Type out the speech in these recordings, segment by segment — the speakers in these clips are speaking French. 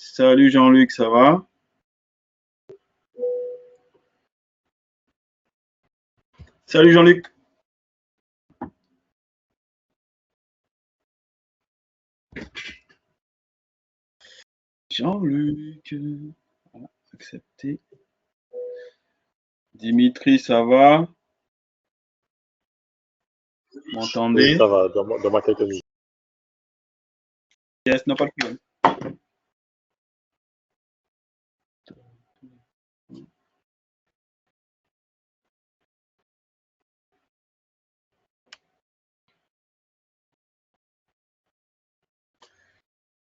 Salut Jean-Luc, ça va? Salut Jean-Luc. Jean-Luc. Voilà, accepté. Dimitri, ça va? Oui, M'entendez? ça va, donne-moi quelques minutes. Yes, non, pas de problème.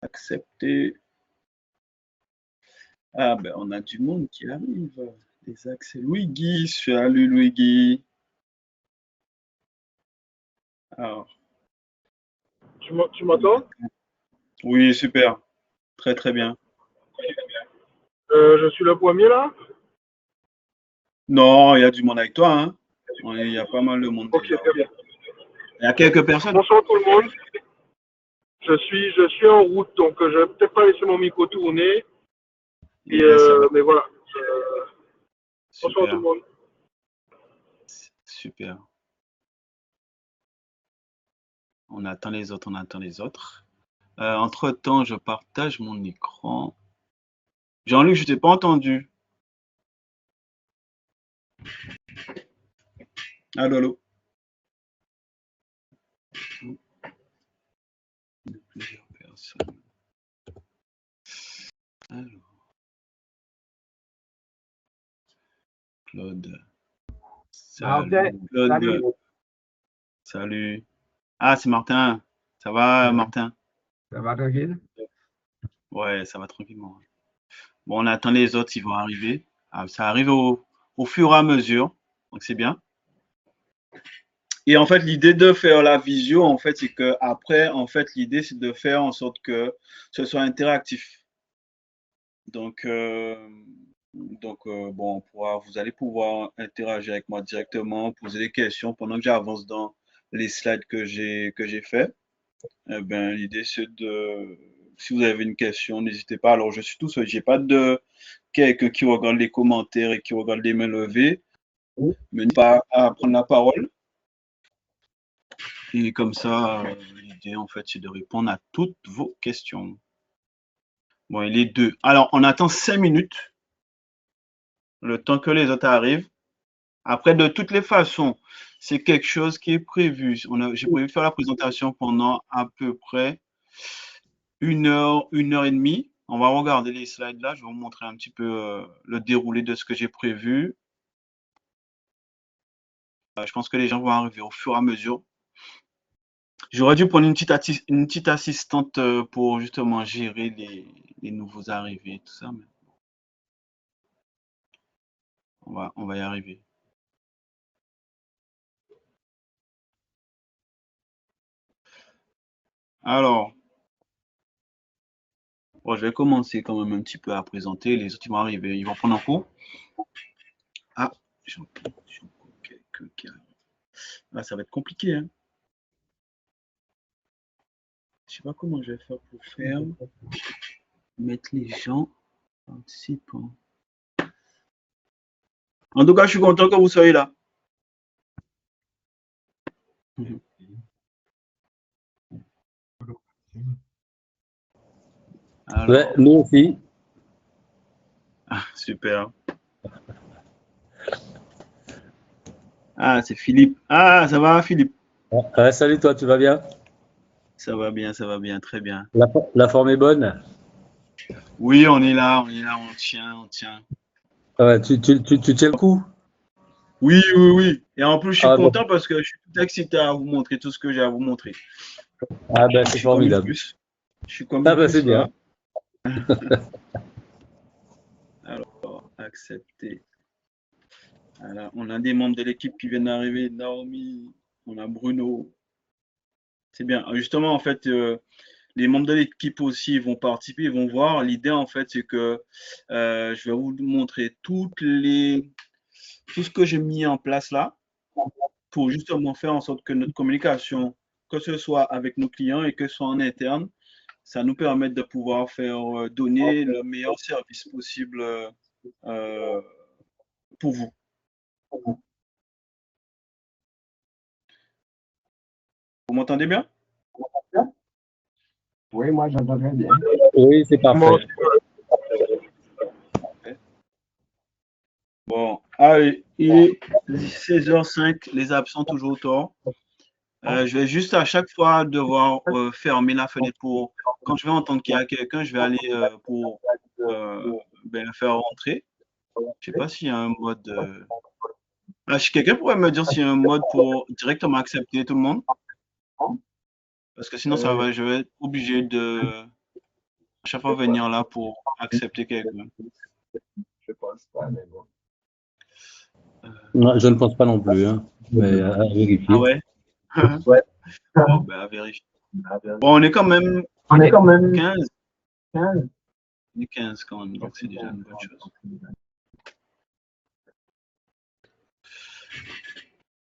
Accepté. Ah ben, on a du monde qui arrive. Des accès. Louis Guy, salut Louis Guy. Alors, Tu m'entends? oui, super. Très très bien. Je suis le premier là? Non, il y a du monde avec toi, hein? Il y a pas mal de monde Ok, déjà. très bien. Il y a quelques personnes. Bonsoir tout le monde. Je suis en route, donc je vais peut-être pas laisser mon micro tourner. Et, Yes, ça va. mais voilà. Bonsoir tout Super. le monde. Super. On attend les autres, on attend les autres. Entre-temps, je partage mon écran. Jean-Luc, je t'ai pas entendu. Allô, allô. De plusieurs personnes. Alors, Claude. Salut, Claude. Salut. Salut. Ah, c'est Martin. Ça va, Martin? Ça va tranquille? Ouais, ça va tranquillement. Bon, on attend les autres, ils vont arriver. Ah, ça arrive au fur et à mesure, donc c'est bien. Et en fait, l'idée de faire la visio, en fait, c'est que après, en fait, l'idée, c'est de faire en sorte que ce soit interactif. Donc, bon, vous allez pouvoir interagir avec moi directement, poser des questions pendant que j'avance dans les slides que j'ai fait. Eh ben, l'idée, c'est de, si vous avez une question, n'hésitez pas. Alors, je suis tout seul, j'ai pas de quelqu'un qui regarde les commentaires et qui regarde les mains levées, mais n'hésitez pas à prendre la parole. Et comme ça, l'idée, en fait, c'est de répondre à toutes vos questions. Bon, il est 2. Alors, on attend 5 minutes, le temps que les autres arrivent. Après, de toutes les façons, c'est quelque chose qui est prévu. J'ai prévu de faire la présentation pendant à peu près 1 heure, 1 heure et demie. On va regarder les slides là. Je vais vous montrer un petit peu le déroulé de ce que j'ai prévu. Je pense que les gens vont arriver au fur et à mesure. J'aurais dû prendre une petite assistante pour justement gérer les nouveaux arrivés et tout ça, mais on va y arriver. Alors, bon, je vais commencer quand même un petit peu à présenter. Les autres ils vont arriver, ils vont prendre un coup. Ah, j'ai encore quelqu'un qui arrive. Là, ça va être compliqué, hein. Je sais pas comment je vais faire pour mettre les gens participants. En tout cas, je suis content que vous soyez là. Alors, Ouais, nous aussi. super. Ah, c'est Philippe. Ah, ça va, Philippe? Ouais, salut toi, tu vas bien? Ça va bien, très bien. La forme est bonne? Oui, on est là, on tient. Ouais, tu tiens le coup? Oui, oui, oui. Et en plus, je suis Ah, content bon. parce que je suis tout excité à vous montrer tout ce que j'ai à vous montrer. Ah ben, Je c'est suis comme une formidable. puce. Je suis comme Ah une ben, c'est puce bien. là. Alors, accepter. Voilà, on a des membres de l'équipe qui viennent d'arriver. Naomi, on a Bruno. C'est bien. Justement, en fait, les membres de l'équipe aussi vont participer, ils vont voir. L'idée, en fait, c'est que je vais vous montrer tout ce que j'ai mis en place là pour justement faire en sorte que notre communication, que ce soit avec nos clients et que ce soit en interne, ça nous permet de pouvoir faire donner le meilleur service possible pour vous. Vous m'entendez bien? Oui, moi j'entends très bien. Oui, c'est parfait. Bon, allez, il est 16h05, les absents toujours au tort. Je vais juste à chaque fois devoir fermer la fenêtre pour, quand je vais entendre qu'il y a quelqu'un, je vais aller pour le faire rentrer. Je sais pas s'il y a un mode. Si quelqu'un pourrait me dire s'il y a un mode pour directement accepter tout le monde? Parce que sinon, je vais être obligé de à chaque fois venir là pour accepter quelqu'un. Je pense pas, mais bon. Non, je ne pense pas non plus, hein, mais à vérifier. Ah ouais? Ouais. Bon, ben, à vérifier. Bon, on est quand même 15. 15. On est 15 quand même, donc c'est déjà une bonne chose.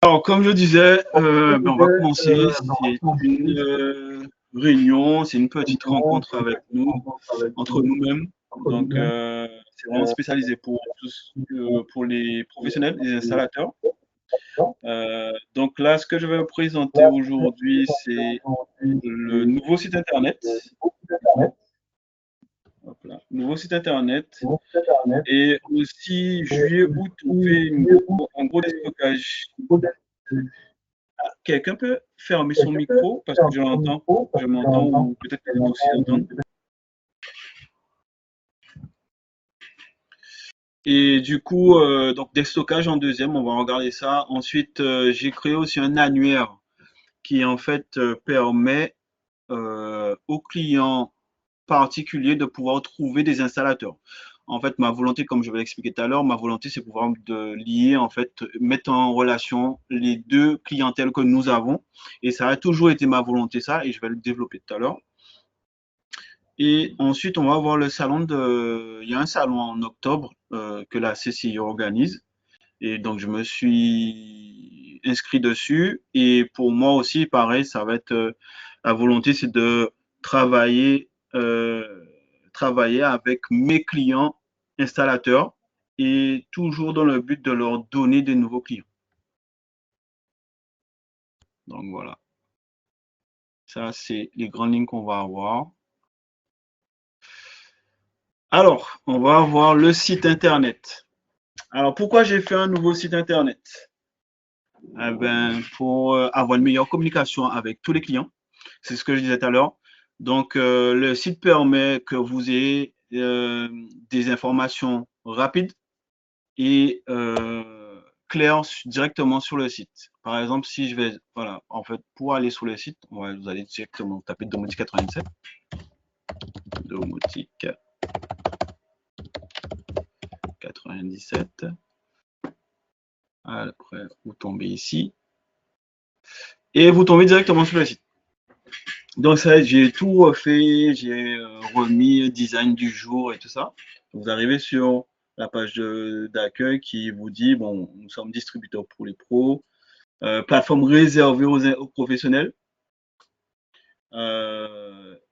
Alors, comme je disais, on va commencer. C'est une réunion, c'est une petite rencontre avec nous, entre nous-mêmes. Donc, c'est vraiment spécialisé pour tous, pour les professionnels, les installateurs. Donc là, ce que je vais vous présenter aujourd'hui, c'est le nouveau site internet. Hop là, nouveau site internet. Et aussi, juillet, août, on fait un gros déstockage. Quelqu'un peut fermer son micro parce que je m'entends ou peut-être que les autres aussi l'entendent. Et du coup, donc des stockages en deuxième, on va regarder ça. Ensuite, j'ai créé aussi un annuaire qui en fait permet aux clients particuliers de pouvoir trouver des installateurs. En fait, ma volonté, comme je vais l'expliquer tout à l'heure, ma volonté, c'est pouvoir lier, en fait, mettre en relation les deux clientèles que nous avons. Et ça a toujours été ma volonté, ça, et je vais le développer tout à l'heure. Et ensuite, on va voir le salon il y a un salon en octobre que la CCI organise. Et donc, je me suis inscrit dessus. Et pour moi aussi, pareil, ça va être la volonté, c'est de travailler, travailler avec mes clients installateurs et toujours dans le but de leur donner des nouveaux clients. Donc, voilà. Ça, c'est les grandes lignes qu'on va avoir. Alors, on va avoir le site internet. Alors, pourquoi j'ai fait un nouveau site internet? Eh ben, pour avoir une meilleure communication avec tous les clients. C'est ce que je disais tout à l'heure. Donc, le site permet que vous ayez des informations rapides et claires directement sur le site. Par exemple, si je vais, voilà, en fait, pour aller sur le site, vous allez directement taper Domotique 97. Domotique 97. Après, vous tombez ici. Et vous tombez directement sur le site. Donc, ça, j'ai tout refait, j'ai remis design du jour et tout ça. Vous arrivez sur la page d'accueil qui vous dit, bon, nous sommes distributeurs pour les pros, plateforme réservée aux professionnels.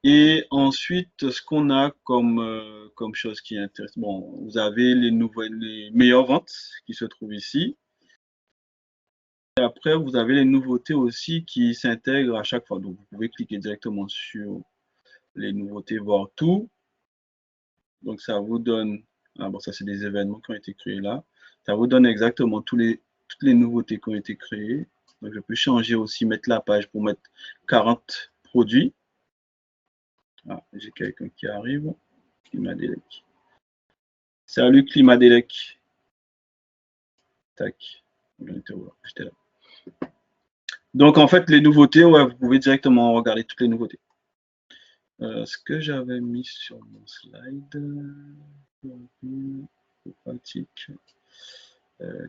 Et ensuite, ce qu'on a comme chose qui est intéressante, bon, vous avez les meilleures ventes qui se trouvent ici. Et après, vous avez les nouveautés aussi qui s'intègrent à chaque fois. Donc, vous pouvez cliquer directement sur les nouveautés, voir tout. Donc, ça vous donne, ah bon, ça c'est des événements qui ont été créés là. Ça vous donne exactement toutes les nouveautés qui ont été créées. Donc, je peux changer aussi, mettre la page pour mettre 40 produits. Ah, j'ai quelqu'un qui arrive. Climadelec. Salut Climadelec. Tac. J'étais là. Donc, en fait, les nouveautés, ouais, vous pouvez directement regarder toutes les nouveautés. Ce que j'avais mis sur mon slide, pratique,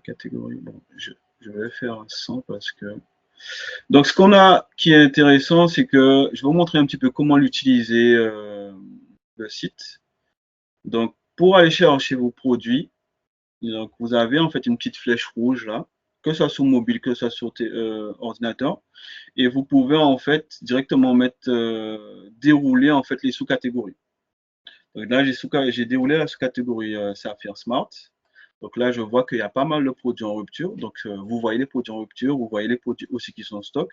catégorie, bon, je vais faire un 100 parce que. Donc, ce qu'on a qui est intéressant, c'est que je vais vous montrer un petit peu comment l'utiliser le site. Donc, pour aller chercher vos produits, donc vous avez en fait une petite flèche rouge là que ce soit sur mobile, que ce soit sur ordinateur. Et vous pouvez en fait directement dérouler en fait les sous-catégories. Donc là, j'ai déroulé la sous-catégorie Saphir Smart. Donc là, je vois qu'il y a pas mal de produits en rupture. Donc, vous voyez les produits en rupture, vous voyez les produits aussi qui sont en stock.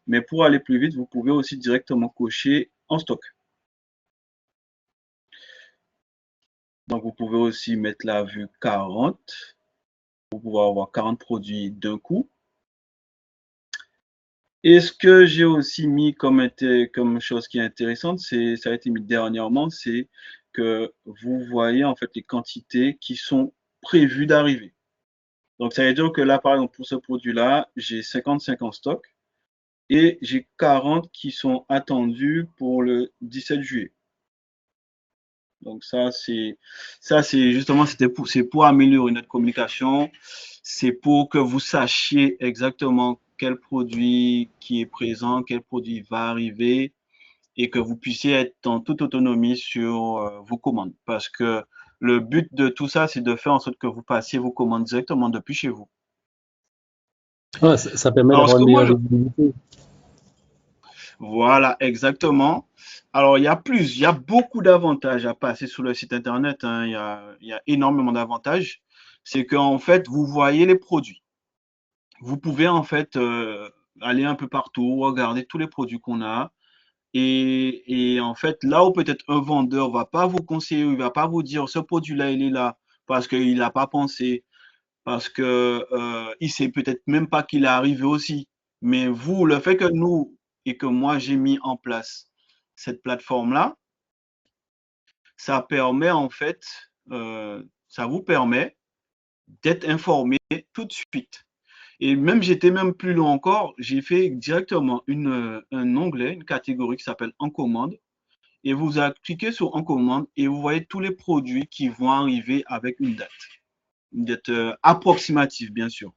Mais pour aller plus vite, vous pouvez aussi directement cocher en stock. Donc, vous pouvez aussi mettre la vue 40 pour pouvoir avoir 40 produits d'un coup. Et ce que j'ai aussi mis comme chose qui est intéressante, ça a été mis dernièrement, c'est que vous voyez en fait les quantités qui sont prévues d'arriver. Donc, ça veut dire que là, par exemple, pour ce produit-là, j'ai 55 en stock et j'ai 40 qui sont attendus pour le 17 juillet. Donc, c'est justement, c'est pour améliorer notre communication. C'est pour que vous sachiez exactement quel produit qui est présent, quel produit va arriver et que vous puissiez être en toute autonomie sur vos commandes. Parce que le but de tout ça, c'est de faire en sorte que vous passiez vos commandes directement depuis chez vous. Ah, ça permet Alors, ce d'avoir que une moi, meilleure visibilité. voilà, exactement. Alors, il y a beaucoup d'avantages à passer sur le site internet, hein. Il y a énormément d'avantages. C'est qu'en fait, vous voyez les produits. Vous pouvez en fait aller un peu partout, regarder tous les produits qu'on a. Et en fait, là où peut-être un vendeur va pas vous conseiller, il va pas vous dire ce produit-là, il est là parce qu'il n'a pas pensé, parce que il sait peut-être même pas qu'il est arrivé aussi. Mais vous, le fait que nous et que moi j'ai mis en place cette plateforme-là, ça permet en fait, ça vous permet d'être informé tout de suite. Et même j'étais même plus loin encore, j'ai fait directement un onglet, une catégorie qui s'appelle En commande. Et vous cliquez sur En commande et vous voyez tous les produits qui vont arriver avec une date approximative, bien sûr.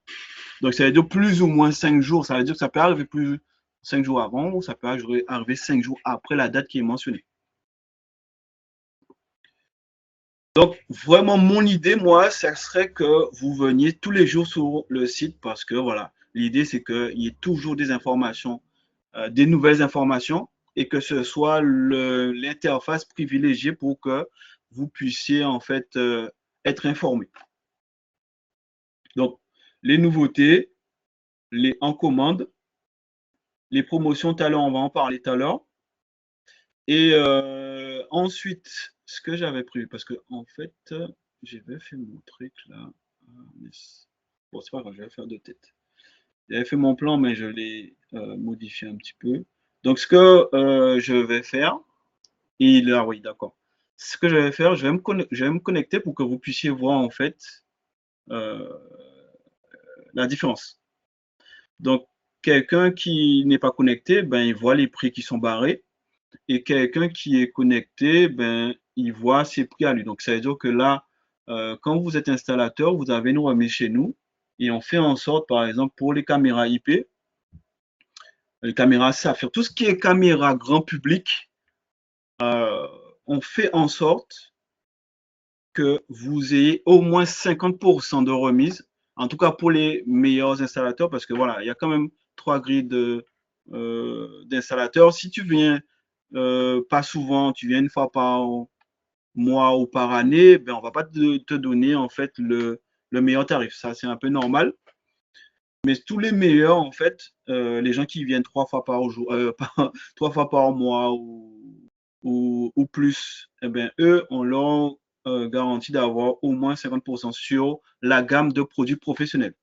Donc, ça veut dire plus ou moins 5 jours. Ça veut dire que ça peut arriver plus 5 jours avant ou ça peut arriver 5 jours après la date qui est mentionnée. Donc, vraiment, mon idée, moi, ça serait que vous veniez tous les jours sur le site parce que, voilà, l'idée, c'est qu'il y ait toujours des informations, des nouvelles informations et que ce soit l'interface privilégiée pour que vous puissiez, en fait, être informé. Donc, les nouveautés, les en commande, les promotions, tout à l'heure, on va en parler tout à l'heure. Et ensuite, ce que j'avais prévu, parce que en fait, j'avais fait mon truc là. Bon, c'est pas grave, je vais faire de tête. J'avais fait mon plan, mais je l'ai modifié un petit peu. Donc, ce que je vais faire, et là, oui, d'accord. Ce que je vais faire, je vais me connecter pour que vous puissiez voir en fait euh, la différence. Donc, quelqu'un qui n'est pas connecté, ben, il voit les prix qui sont barrés. Et quelqu'un qui est connecté, ben, il voit ses prix à lui. Donc, ça veut dire que là, quand vous êtes installateur, vous avez une remise chez nous et on fait en sorte, par exemple, pour les caméras IP, les caméras Saphir, tout ce qui est caméra grand public, on fait en sorte que vous ayez au moins 50% de remise, en tout cas pour les meilleurs installateurs, parce que voilà, il y a quand même 3 grilles d'installateurs. Si tu viens pas souvent, tu viens une fois par mois ou par année, ben, on va pas te donner en fait le meilleur tarif. Ça, c'est un peu normal. Mais tous les meilleurs, en fait, les gens qui viennent 3 fois par jour, 3 fois par mois ou plus, eh ben, eux, on leur garantit d'avoir au moins 50% sur la gamme de produits professionnels.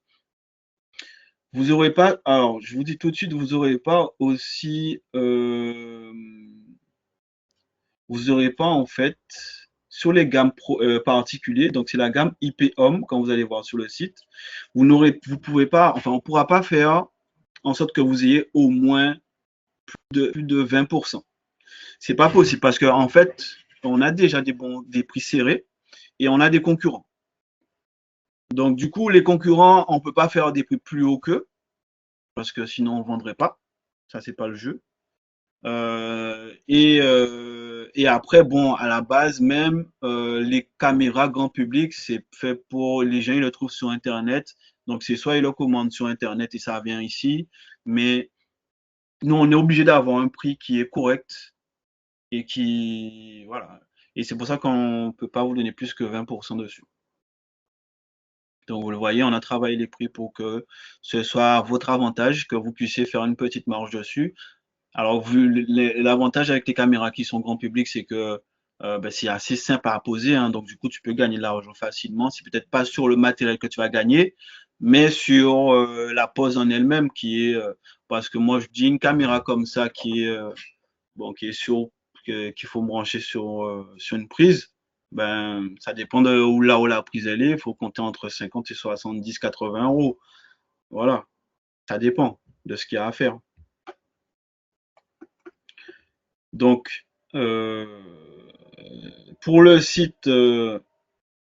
Vous n'aurez pas, alors je vous dis tout de suite, vous n'aurez pas aussi, vous n'aurez pas en fait sur les gammes particuliers, donc c'est la gamme IP Home quand vous allez voir sur le site, vous pouvez pas, enfin on pourra pas faire en sorte que vous ayez au moins plus de 20%. C'est pas possible parce qu'en en fait, on a déjà des prix serrés et on a des concurrents. Donc du coup, les concurrents, on peut pas faire des prix plus hauts qu'eux parce que sinon on vendrait pas. Ça, c'est pas le jeu. Et après, bon, à la base même, les caméras grand public, c'est fait pour les gens, ils le trouvent sur Internet. Donc, c'est soit ils le commandent sur Internet et ça vient ici, mais nous, on est obligé d'avoir un prix qui est correct et qui, voilà. Et c'est pour ça qu'on ne peut pas vous donner plus que 20% dessus. Donc, vous le voyez, on a travaillé les prix pour que ce soit à votre avantage, que vous puissiez faire une petite marge dessus. Alors, vu l'avantage avec les caméras qui sont grand public, c'est que ben, c'est assez simple à poser, hein, donc du coup, tu peux gagner de l'argent facilement. C'est peut-être pas sur le matériel que tu vas gagner, mais sur la pose en elle-même qui est, parce que moi, je dis une caméra comme ça qui est, bon, qui est qu'il faut brancher sur une prise, ben, ça dépend de où la prise elle est. Il faut compter entre 50 et 70, 80 euros. Voilà, ça dépend de ce qu'il y a à faire. Donc, pour le site,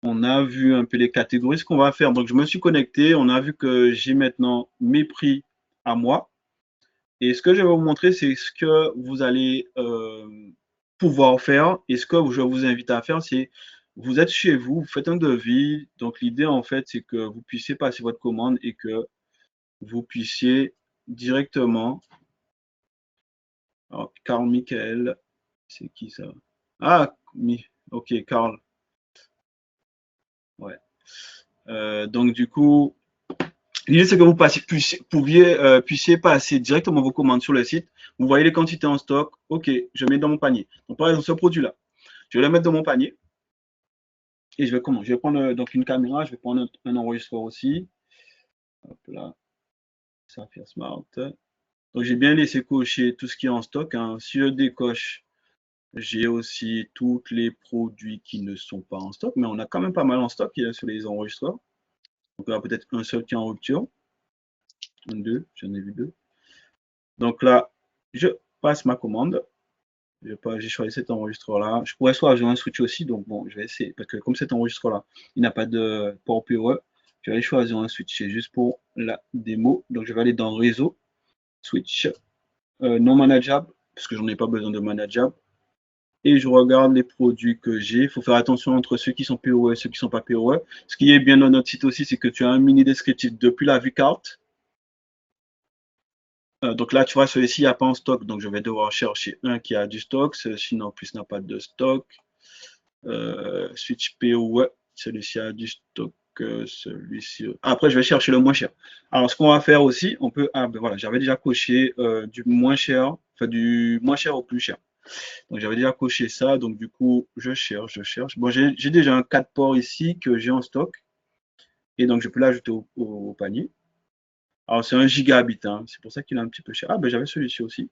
on a vu un peu les catégories, ce qu'on va faire. Donc, je me suis connecté, on a vu que j'ai maintenant mes prix à moi. Et ce que je vais vous montrer, c'est ce que vous allez pouvoir faire. Et ce que je vous invite à faire, c'est vous êtes chez vous, vous faites un devis. Donc, l'idée, en fait, c'est que vous puissiez passer votre commande et que vous puissiez directement. Alors, Carl Michael, c'est qui ça? Ah, ok, Carl. Ouais. Donc, du coup, l'idée, c'est que vous puissiez passer directement vos commandes sur le site. Vous voyez les quantités en stock. OK, je mets dans mon panier. Donc, par exemple, ce produit-là, je vais le mettre dans mon panier. Et je vais comment? Je vais prendre donc une caméra, je vais prendre un enregistreur aussi. Hop là, Saphir Smart. Donc, j'ai bien laissé cocher tout ce qui est en stock, hein. Si je décoche, j'ai aussi tous les produits qui ne sont pas en stock, mais on a quand même pas mal en stock sur les enregistreurs. Donc, il y aura peut-être un seul qui est en rupture. Un, deux, j'en ai vu deux. Donc là, je passe ma commande. J'ai choisi cet enregistreur-là. Je pourrais choisir un switch aussi, donc bon, je vais essayer. Parce que comme cet enregistreur-là, il n'a pas de port PoE, je vais aller choisir un switch. C'est juste pour la démo. Donc je vais aller dans réseau, switch, non manageable, parce que j'en ai pas besoin de manageable. Et je regarde les produits que j'ai. Il faut faire attention entre ceux qui sont PoE et ceux qui ne sont pas PoE. Ce qui est bien dans notre site aussi, c'est que tu as un mini descriptif depuis la vue carte. Donc là, tu vois, celui-ci, il n'y a pas en stock. Donc, je vais devoir chercher un qui a du stock. Celui-ci, non plus, n'a pas de stock. Switch PoE, celui-ci a du stock. Celui-ci. Après, je vais chercher le moins cher. Alors, ce qu'on va faire aussi, on peut. Ah, ben voilà, j'avais déjà coché du moins cher, enfin, du moins cher au plus cher. Donc, j'avais déjà coché ça. Donc, du coup, je cherche. Bon, j'ai déjà un 4 ports ici que j'ai en stock. Et donc, je peux l'ajouter au panier. Alors, c'est 1 gigabit, hein. C'est pour ça qu'il est un petit peu cher. Ah, ben j'avais celui-ci aussi.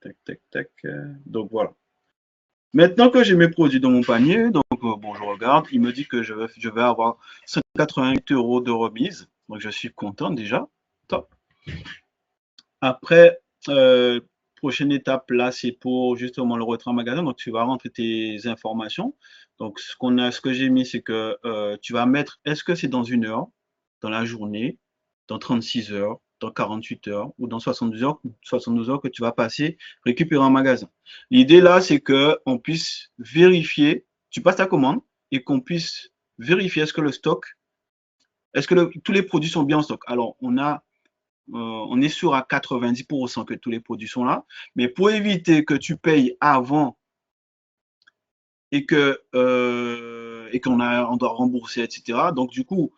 Tac, tac, tac. Donc, voilà. Maintenant que j'ai mes produits dans mon panier, donc bon, je regarde, il me dit que je vais avoir 188 € de remise. Donc, je suis content déjà. Top. Après, prochaine étape, là, c'est pour justement le retrait en magasin. Donc, tu vas rentrer tes informations. Donc, ce que j'ai mis, c'est que tu vas mettre, est-ce que c'est dans 1 heure, dans la journée, dans 36 heures, dans 48 heures ou dans 72 heures que tu vas passer récupérer en magasin. L'idée là, c'est qu'on puisse vérifier, tu passes ta commande et qu'on puisse vérifier est-ce que le stock, est-ce que tous les produits sont bien en stock. Alors, on est sûr à 90% que tous les produits sont là, mais pour éviter que tu payes avant et qu'on doit rembourser, etc. Donc, du coup,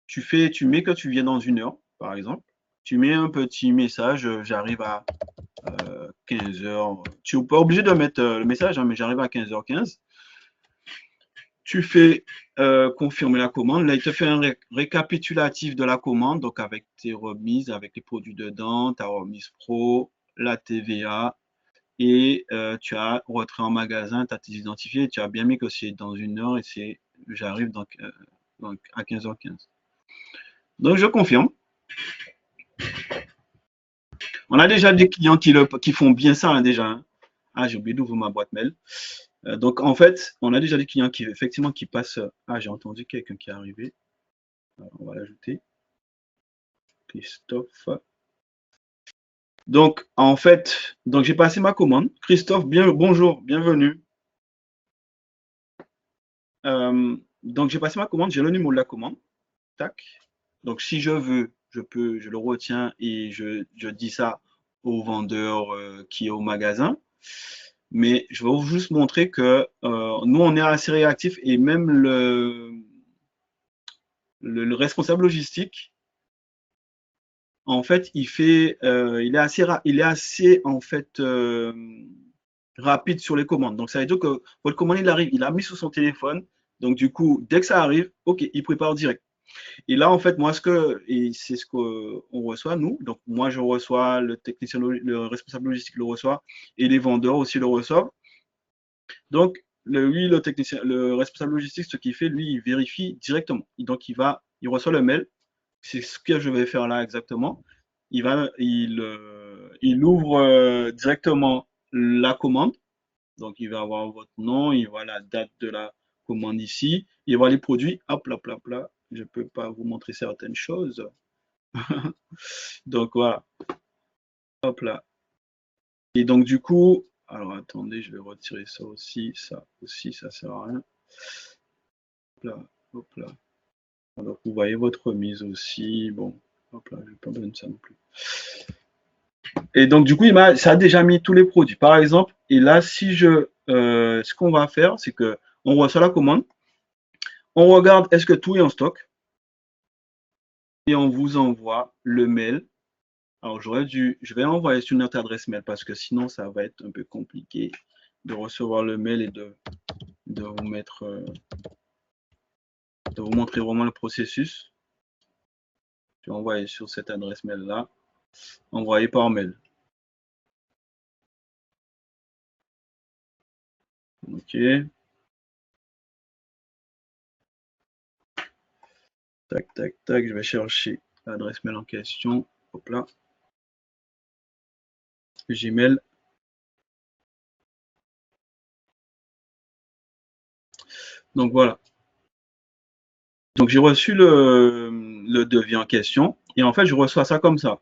tu mets que tu viens dans 1 heure, par exemple. Tu mets un petit message, j'arrive à 15 heures. Tu n'es pas obligé de mettre le message, hein, mais j'arrive à 15h15. Tu fais confirmer la commande. Là, il te fait un récapitulatif de la commande, donc avec tes remises, avec les produits dedans, ta remise pro, la TVA, et tu as retrait en magasin, tu as tes identifiés, tu as bien mis que c'est dans 1 heure et j'arrive donc à 15h15. Donc, je confirme. On a déjà des clients qui font bien ça, hein, déjà. Hein. Ah, j'ai oublié d'ouvrir ma boîte mail. Donc, en fait, on a déjà des clients effectivement, qui passent. Ah, j'ai entendu quelqu'un qui est arrivé. Alors, on va l'ajouter. Christophe. Donc, en fait, j'ai passé ma commande. Christophe, bonjour, bienvenue. donc j'ai passé ma commande, j'ai le numéro de la commande. Tac. Donc si je veux, je le retiens et je dis ça au vendeur qui est au magasin. Mais je vais vous juste montrer que nous, on est assez réactifs et même le responsable logistique, en fait, il est assez en fait rapide sur les commandes. Donc ça veut dire que votre commande il arrive, il a mis sur son téléphone. Donc du coup, dès que ça arrive, ok, il prépare direct. Et là, en fait, moi, c'est ce qu'on reçoit, nous. Donc, moi, je reçois, le technicien, le responsable logistique le reçoit, et les vendeurs aussi le reçoivent. Donc, le technicien, le responsable logistique, ce qu'il fait, lui, il vérifie directement. Et donc, il reçoit le mail. C'est ce que je vais faire là exactement. Il ouvre directement la commande. Donc, il va avoir votre nom, il voit la date de la commande ici, il voit les produits. Hop, là, là, là. Je ne peux pas vous montrer certaines choses. Donc, voilà. Hop là. Et donc, du coup, alors attendez, je vais retirer ça aussi, ça sert à rien. Hop là, hop là. Alors, vous voyez votre remise aussi. Bon, hop là, je n'ai pas besoin de ça non plus. Et donc, du coup, ça a déjà mis tous les produits. Par exemple, et là, ce qu'on va faire, c'est que on reçoit la commande, on regarde est-ce que tout est en stock, et on vous envoie le mail. Alors, je vais envoyer sur notre adresse mail parce que sinon, ça va être un peu compliqué de recevoir le mail et de vous montrer vraiment le processus. Je vais envoyer sur cette adresse mail là, envoyer par mail. Ok. Tac, tac, tac, je vais chercher l'adresse mail en question. Hop là. Gmail. Donc voilà. Donc j'ai reçu le devis en question et en fait je reçois ça comme ça.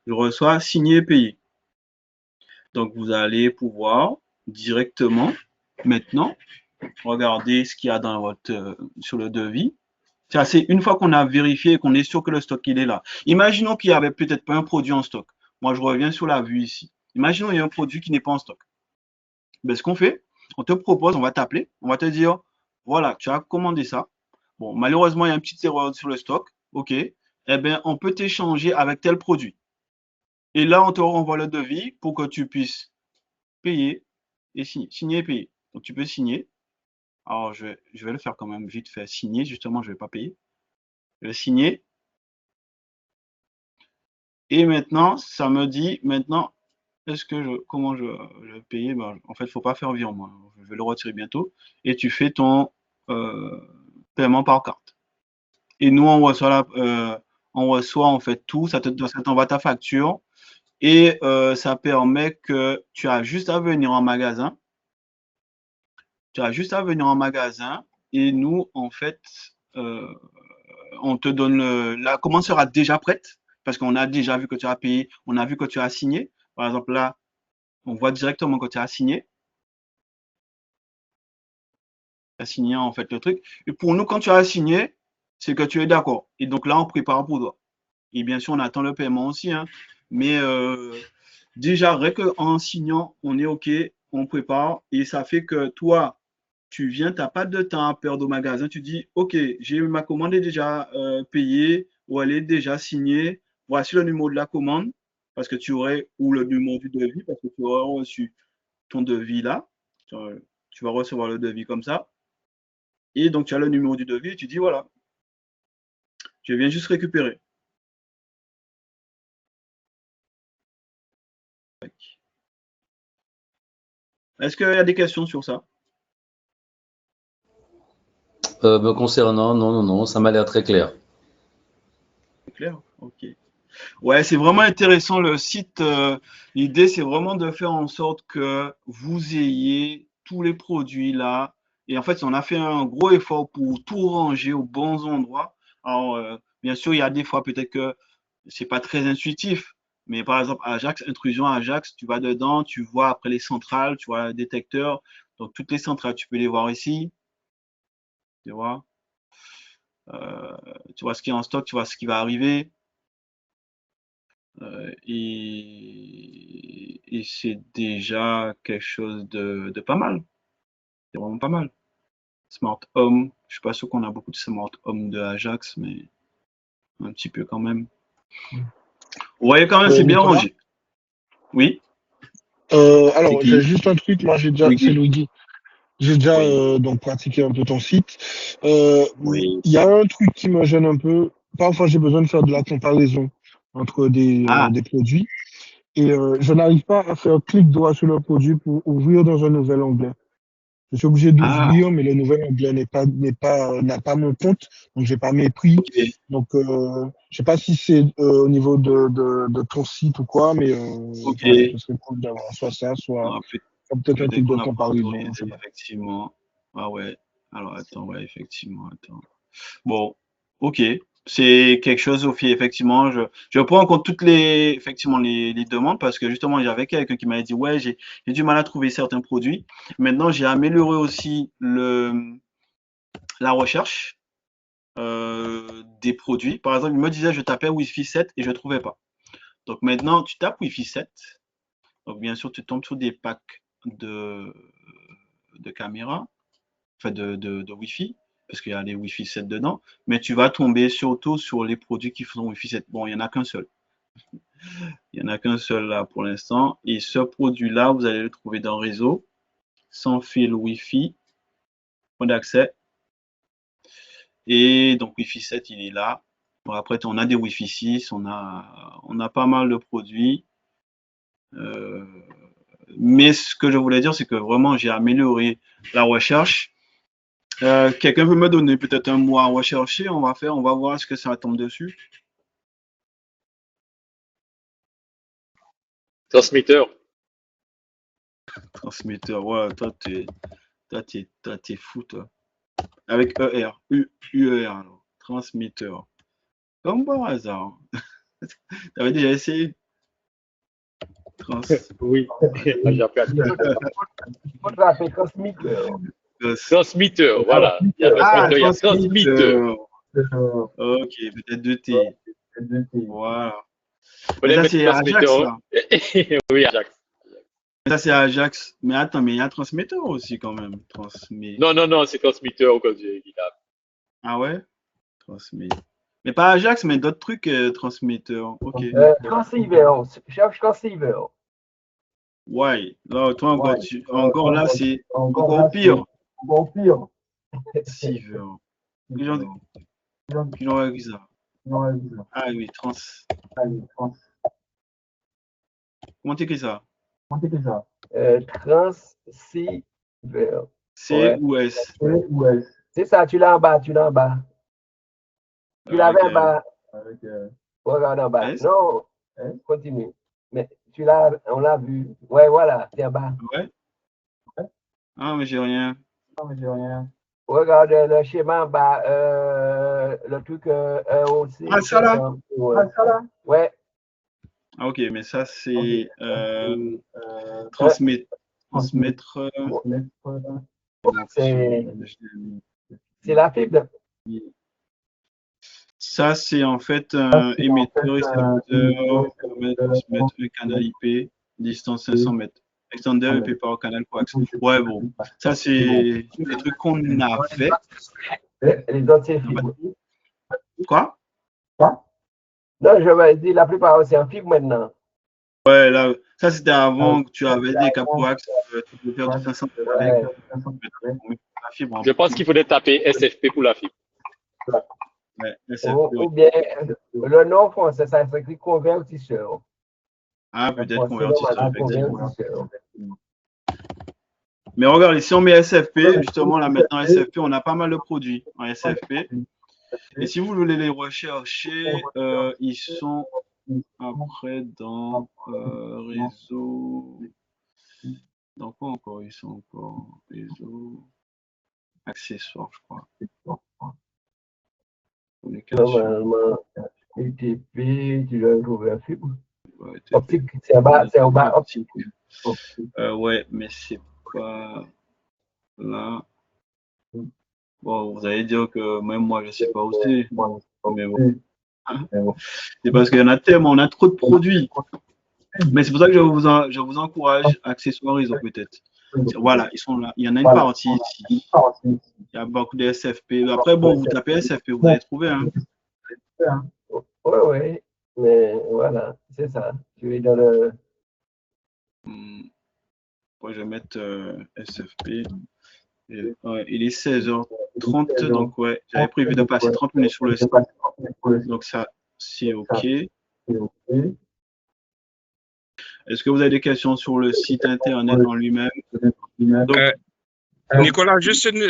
Je reçois signé et payé. Donc vous allez pouvoir directement maintenant regarder ce qu'il y a dans sur le devis. C'est une fois qu'on a vérifié et qu'on est sûr que le stock il est là. Imaginons qu'il n'y avait peut-être pas un produit en stock. Moi je reviens sur la vue ici. Imaginons qu'il y a un produit qui n'est pas en stock. Ben, ce qu'on fait, on te propose, on va t'appeler, on va te dire, voilà, tu as commandé ça. Bon, malheureusement, il y a une petite erreur sur le stock. OK. Eh bien, on peut t'échanger avec tel produit. Et là, on te renvoie le devis pour que tu puisses payer et signer et payer. Donc, tu peux signer. Alors, je vais le faire quand même vite fait. Signer, justement, je ne vais pas payer. Je vais signer. Et maintenant, ça me dit, maintenant, comment je vais payer? Ben, en fait, il ne faut pas faire virement. Je vais le retirer bientôt. Et tu fais ton paiement par carte. Et nous, on reçoit en fait tout. Ça t'envoie ta facture. Et ça permet que tu as juste à venir en magasin. Tu as juste à venir en magasin et nous, en fait, on te donne la commande sera déjà prête parce qu'on a déjà vu que tu as payé, on a vu que tu as signé. Par exemple, là, on voit directement que tu as signé. Tu as signé en fait le truc. Et pour nous, quand tu as signé, c'est que tu es d'accord. Et donc là, on prépare pour toi. Et bien sûr, on attend le paiement aussi. Hein. Mais déjà, rien qu'en signant, on est OK, on prépare. Et ça fait que toi, tu viens, tu n'as pas de temps à perdre au magasin. Tu dis, OK, ma commande est déjà payée ou elle est déjà signée. Voici le numéro de la commande parce que tu aurais, ou le numéro du devis parce que tu aurais reçu ton devis là. Tu vas recevoir le devis comme ça. Et donc, tu as le numéro du devis et tu dis, voilà, je viens juste récupérer. Est-ce qu'il y a des questions sur ça? Me concernant, non, non, non, ça m'a l'air très clair. C'est clair? Ok. Ouais, c'est vraiment intéressant le site. L'idée, c'est vraiment de faire en sorte que vous ayez tous les produits là. Et en fait, on a fait un gros effort pour tout ranger aux bons endroits. Alors, bien sûr, il y a des fois peut-être que c'est pas très intuitif. Mais par exemple, Ajax, intrusion à Ajax, tu vas dedans, tu vois après les centrales, tu vois le détecteur. Donc, toutes les centrales, tu peux les voir ici. Tu vois. Tu vois ce qui est en stock, tu vois ce qui va arriver. Et c'est déjà quelque chose de pas mal. C'est vraiment pas mal. Smart Home, je suis pas sûr qu'on a beaucoup de Smart Home de Ajax, mais un petit peu quand même. Vous voyez quand même, c'est bien Nicolas? rangé. Oui, Alors, c'est j'ai qui? juste un truc, moi Oui, c'est Luigi. J'ai déjà oui, donc pratiqué un peu ton site. Il oui. y a un truc qui me gêne un peu. Parfois, j'ai besoin de faire de la comparaison entre Ah, des produits et je n'arrive pas à faire clic droit sur le produit pour ouvrir dans un nouvel onglet. Je suis obligé ah, d'ouvrir, mais le nouvel onglet n'a pas mon compte, donc j'ai pas mes prix. ok, Donc, je sais pas si c'est au niveau de ton site ou quoi, mais ok. voilà, ce serait cool d'avoir soit ça, Ah, soit peut-être un peut-être truc de qu'on n'a pas comparaison, je autorisé, sais pas. effectivement. Ah ouais. Alors attends, ouais, effectivement, attends. Bon, ok. C'est quelque chose, Sophie, effectivement. Je prends en compte toutes effectivement, les demandes parce que justement, j'avais quelqu'un qui m'avait dit, ouais, j'ai du mal à trouver certains produits. Maintenant, j'ai amélioré aussi la recherche des produits. Par exemple, il me disait, je tapais Wi-Fi 7 et je ne trouvais pas. Donc maintenant, tu tapes Wi-Fi 7. Donc bien sûr, tu tombes sur des packs de caméras, enfin de Wi-Fi, parce qu'il y a les Wi-Fi 7 dedans, mais tu vas tomber surtout sur les produits qui font Wi-Fi 7. Bon, il n'y en a qu'un seul. Il n'y en a qu'un seul là pour l'instant. Et ce produit-là, vous allez le trouver dans le réseau, sans fil Wi-Fi, point d'accès. Et donc Wi-Fi 7, il est là. Bon, après, on a des Wi-Fi 6, on a pas mal de produits. Euh, mais ce que je voulais dire, c'est que vraiment, j'ai amélioré la recherche. Quelqu'un peut me donner peut-être un mot à rechercher, on va voir ce que ça tombe dessus. Transmetteur. Transmetteur, ouais, toi, t'es fou, toi. Avec ER, UER, alors. Transmetteur. Comme par hasard. T'avais déjà essayé? Trans. Oui, j'ai appris à dire. Faut taper transmetteur. Transmetteur, voilà. Il y a Ah, transmetteur, il y a transmetteur. transmetteur. Ok, peut-être deux T. Voilà. Il Mais fallait ça, mettre c'est Ajax, transmetteur. là. Oui, Ajax. Mais ça, c'est Ajax. Mais attends, mais il y a transmetteur aussi, quand même. Transmet. Non, non, non, c'est transmetteur que j'ai. Ah ouais? Transmet. Mais pas Ajax, mais d'autres trucs, transmetteurs. Ok. Transceiver. Cherche transceiver. Ouais. Là, toi, Ouais. encore là, c'est Encore encore là, c'est pire. encore pire. Receiver. Qui l'aurait vu ça? Ah oui, comment t'écris ça? Transceiver. C Ouais. ou S? C'est ça, tu l'as en bas, tu l'as en bas. Tu l'avais Avec en bas. Regarde en bas. S? Non, continue. Mais tu l'as, on l'a vu. Ouais, voilà, c'est en bas. Ouais? Ah, mais j'ai rien. Regarde le schéma en bas, le truc aussi. Ah, ça là? Ouais. Ouais. Ah, ok, mais ça, c'est Euh, transmettre. Comment c'est je l'ai mis? c'est la fibre. Ça, c'est en fait un émetteur récepteur qui permet de transmettre un canal IP, distance 500 mètres. Extender IP par canal coax. Ouais, bon. Ça, c'est des trucs qu'on avait. Les autres, c'est fibre. Quoi? Non, je vais dire, la plupart, c'est en fibre maintenant. Ouais, là, ça, c'était avant que tu avais des câbles coax. Tu peux faire du 500 mètres avec. Ouais. La fibre en Je pense qu'il faudrait taper SFP pour la fibre. ouais, SFP. Ou bien, le nom français, ça s'écrit convertisseur. Ah, peut-être C'est convertisseur, normalement effectivement. convertisseur. Mais regarde, si on met SFP, justement, là maintenant, SFP, on a pas mal de produits en SFP. Et si vous voulez les rechercher, ils sont après dans réseau. Dans quoi encore? Ils sont encore réseau accessoires, je crois. Communication. Normalement, UTP, tu dois trouver la fibre. Ouais, Optique, c'est en bas, c'est en bas, optique. Ouais, mais c'est pas là. Bon, vous allez dire que même moi, je sais pas aussi. Mais bon. C'est parce qu'il y en a tellement, on a trop de produits. Mais c'est pour ça que je vous encourage, accessoirisons peut-être. Voilà, ils sont là. Il y en a une partie ici. Il y a beaucoup de SFP. Après, bon, vous tapez SFP, vous allez trouver. Hein. Oui, oui. Mais voilà, c'est ça. Tu es dans le. Je vais mettre SFP. Ouais, il est 16h30, donc ouais, j'avais prévu de passer 30 minutes sur le site. Donc ça, c'est OK. Est-ce que vous avez des questions sur le site internet en lui-même? Nicolas, juste une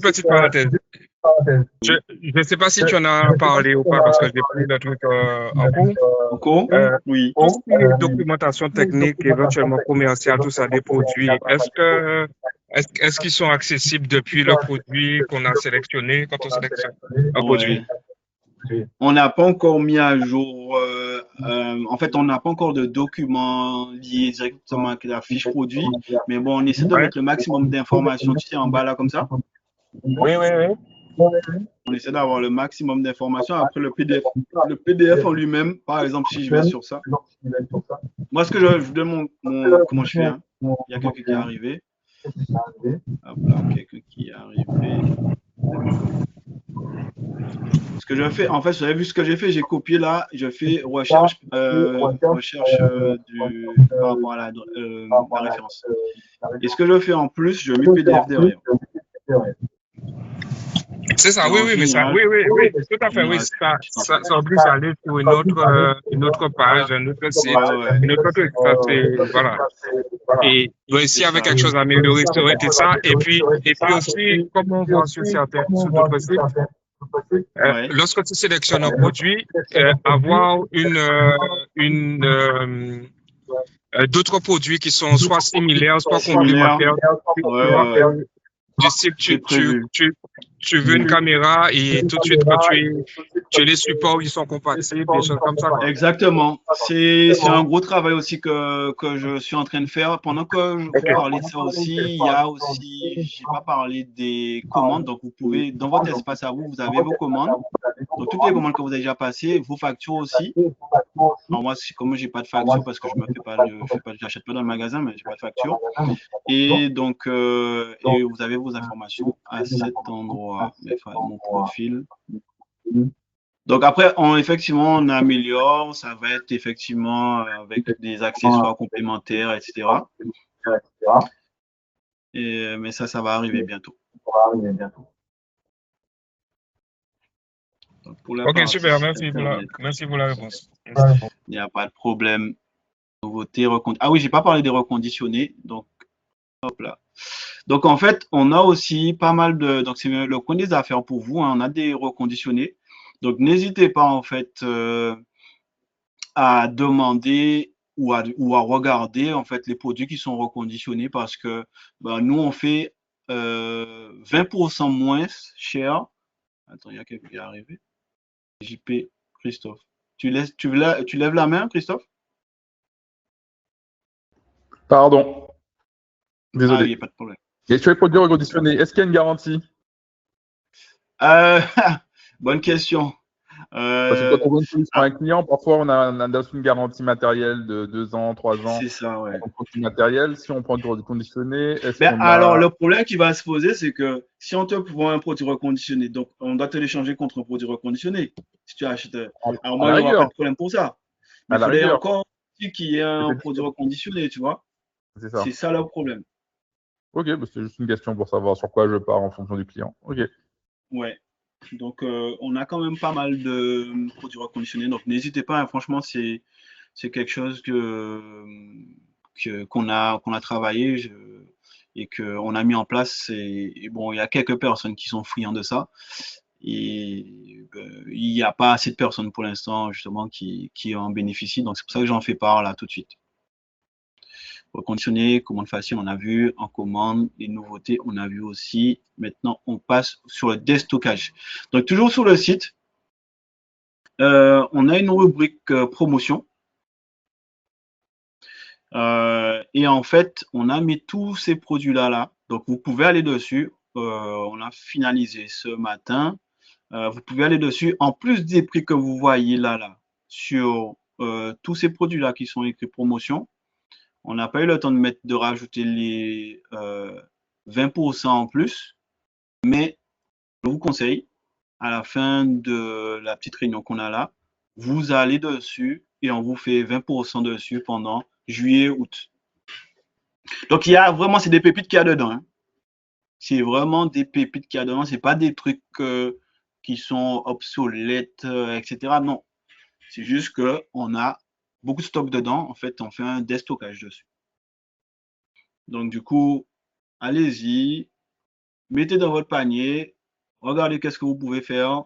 petite parenthèse. Je ne sais pas si tu en as parlé ou pas parce que j'ai pris le truc en cours. En cours? Oui. Tout ce qui est documentation technique, éventuellement commerciale, tout ça, des produits, est-ce qu'ils sont accessibles depuis le produit qu'on a sélectionné quand on sélectionne un produit? On n'a pas encore mis à jour, en fait, on n'a pas encore de documents liés directement avec la fiche produit, mais bon, on essaie de mettre le maximum d'informations, tu sais, en bas là, comme ça. Oui. On essaie d'avoir le maximum d'informations. Après, le PDF en lui-même, par exemple, si je vais sur ça. Moi, ce que je vous donne comment je fais, hein. Il y a quelqu'un qui est arrivé. Hop là, quelqu'un qui est arrivé. Ce que je fais, en fait, vous avez vu ce que j'ai fait, j'ai copié là, je fais recherche, par rapport à la référence. Et ce que je fais en plus, je mets PDF derrière. C'est ça, oui, mais ça, oui, tout à fait, oui, ça oblige à aller sur une autre page, un autre site, une autre truc, ça c'est, voilà. Et s'il y avait quelque chose à améliorer, ça aurait été ça, et puis aussi, comme on voit sur d'autres sites, lorsque tu sélectionnes un produit, avoir d'autres produits qui sont soit similaires, soit complémentaires. Du style, tu veux une caméra et tout de suite, quand tu les supports, ils sont compatibles, des choses comme ça. Exactement. C'est un gros travail aussi que je suis en train de faire. Pendant que je parlais de ça aussi, il y a aussi, j'ai pas parlé des commandes. Donc, vous pouvez, dans votre espace à vous, vous avez vos commandes. Donc, toutes les commandes que vous avez déjà passées, vos factures aussi. Alors, moi, comme j'ai pas de facture parce que je n'achète pas dans le magasin, mais j'ai pas de facture. Et donc, et vous avez vos informations à cet endroit, mon profil. Donc après, effectivement, on améliore, ça va être effectivement avec des accessoires complémentaires, etc. Mais ça va arriver bientôt. Donc, ok, super, merci pour la réponse. Il n'y a pas de problème. Nouveauté, ah oui, j'ai pas parlé des reconditionnés, donc hop là. Donc en fait, on a aussi pas mal de, donc c'est le coin des affaires pour vous, hein, on a des reconditionnés. Donc n'hésitez pas en fait à demander ou à regarder en fait les produits qui sont reconditionnés parce que nous on fait 20% moins cher. Attends, il y a quelqu'un qui est arrivé. JP Christophe. Tu lèves la main, Christophe? Pardon. Désolé. Ah, il n'y a pas de problème. Et sur les produits reconditionnés, est-ce qu'il y a une garantie? Bonne question. Parce que quand on vend une solution à un client, parfois on a une garantie matérielle de 2 ans, 3 ans. C'est ça, ouais. Matériel, si on prend du reconditionné, alors, le problème qui va se poser, c'est que si on te vend un produit reconditionné, donc on doit te l'échanger contre un produit reconditionné. Si tu achètes. Alors, moi, il n'y aura pas de problème pour ça. Mais il faudrait encore qu'il y ait un produit reconditionné, tu vois. C'est ça le problème. Ok, c'est juste une question pour savoir sur quoi je pars en fonction du client. Ok. Ouais. Donc, on a quand même pas mal de produits reconditionnés. Donc, n'hésitez pas. Hein, franchement, c'est quelque chose qu'on a travaillé et qu'on a mis en place. Et bon, il y a quelques personnes qui sont friands de ça. Et il n'y a pas assez de personnes pour l'instant, justement, qui en bénéficient. Donc, c'est pour ça que j'en fais part là tout de suite. Reconditionné, commande facile, on a vu. En commande, les nouveautés, on a vu aussi. Maintenant, on passe sur le déstockage. Donc, toujours sur le site, on a une rubrique promotion. Et en fait, on a mis tous ces produits-là. Donc, vous pouvez aller dessus. on a finalisé ce matin. Vous pouvez aller dessus. En plus des prix que vous voyez là, sur tous ces produits-là qui sont écrits promotion, on n'a pas eu le temps de rajouter les 20% en plus, mais je vous conseille, à la fin de la petite réunion qu'on a là, vous allez dessus et on vous fait 20% dessus pendant juillet, août. Donc, il y a vraiment, c'est des pépites qu'il y a dedans. Hein. C'est vraiment des pépites qu'il y a dedans. C'est pas des trucs qui sont obsolètes, etc. Non. C'est juste qu'on a beaucoup de stock dedans. En fait, on fait un déstockage dessus. Donc, du coup, allez-y, mettez dans votre panier, regardez qu'est-ce que vous pouvez faire.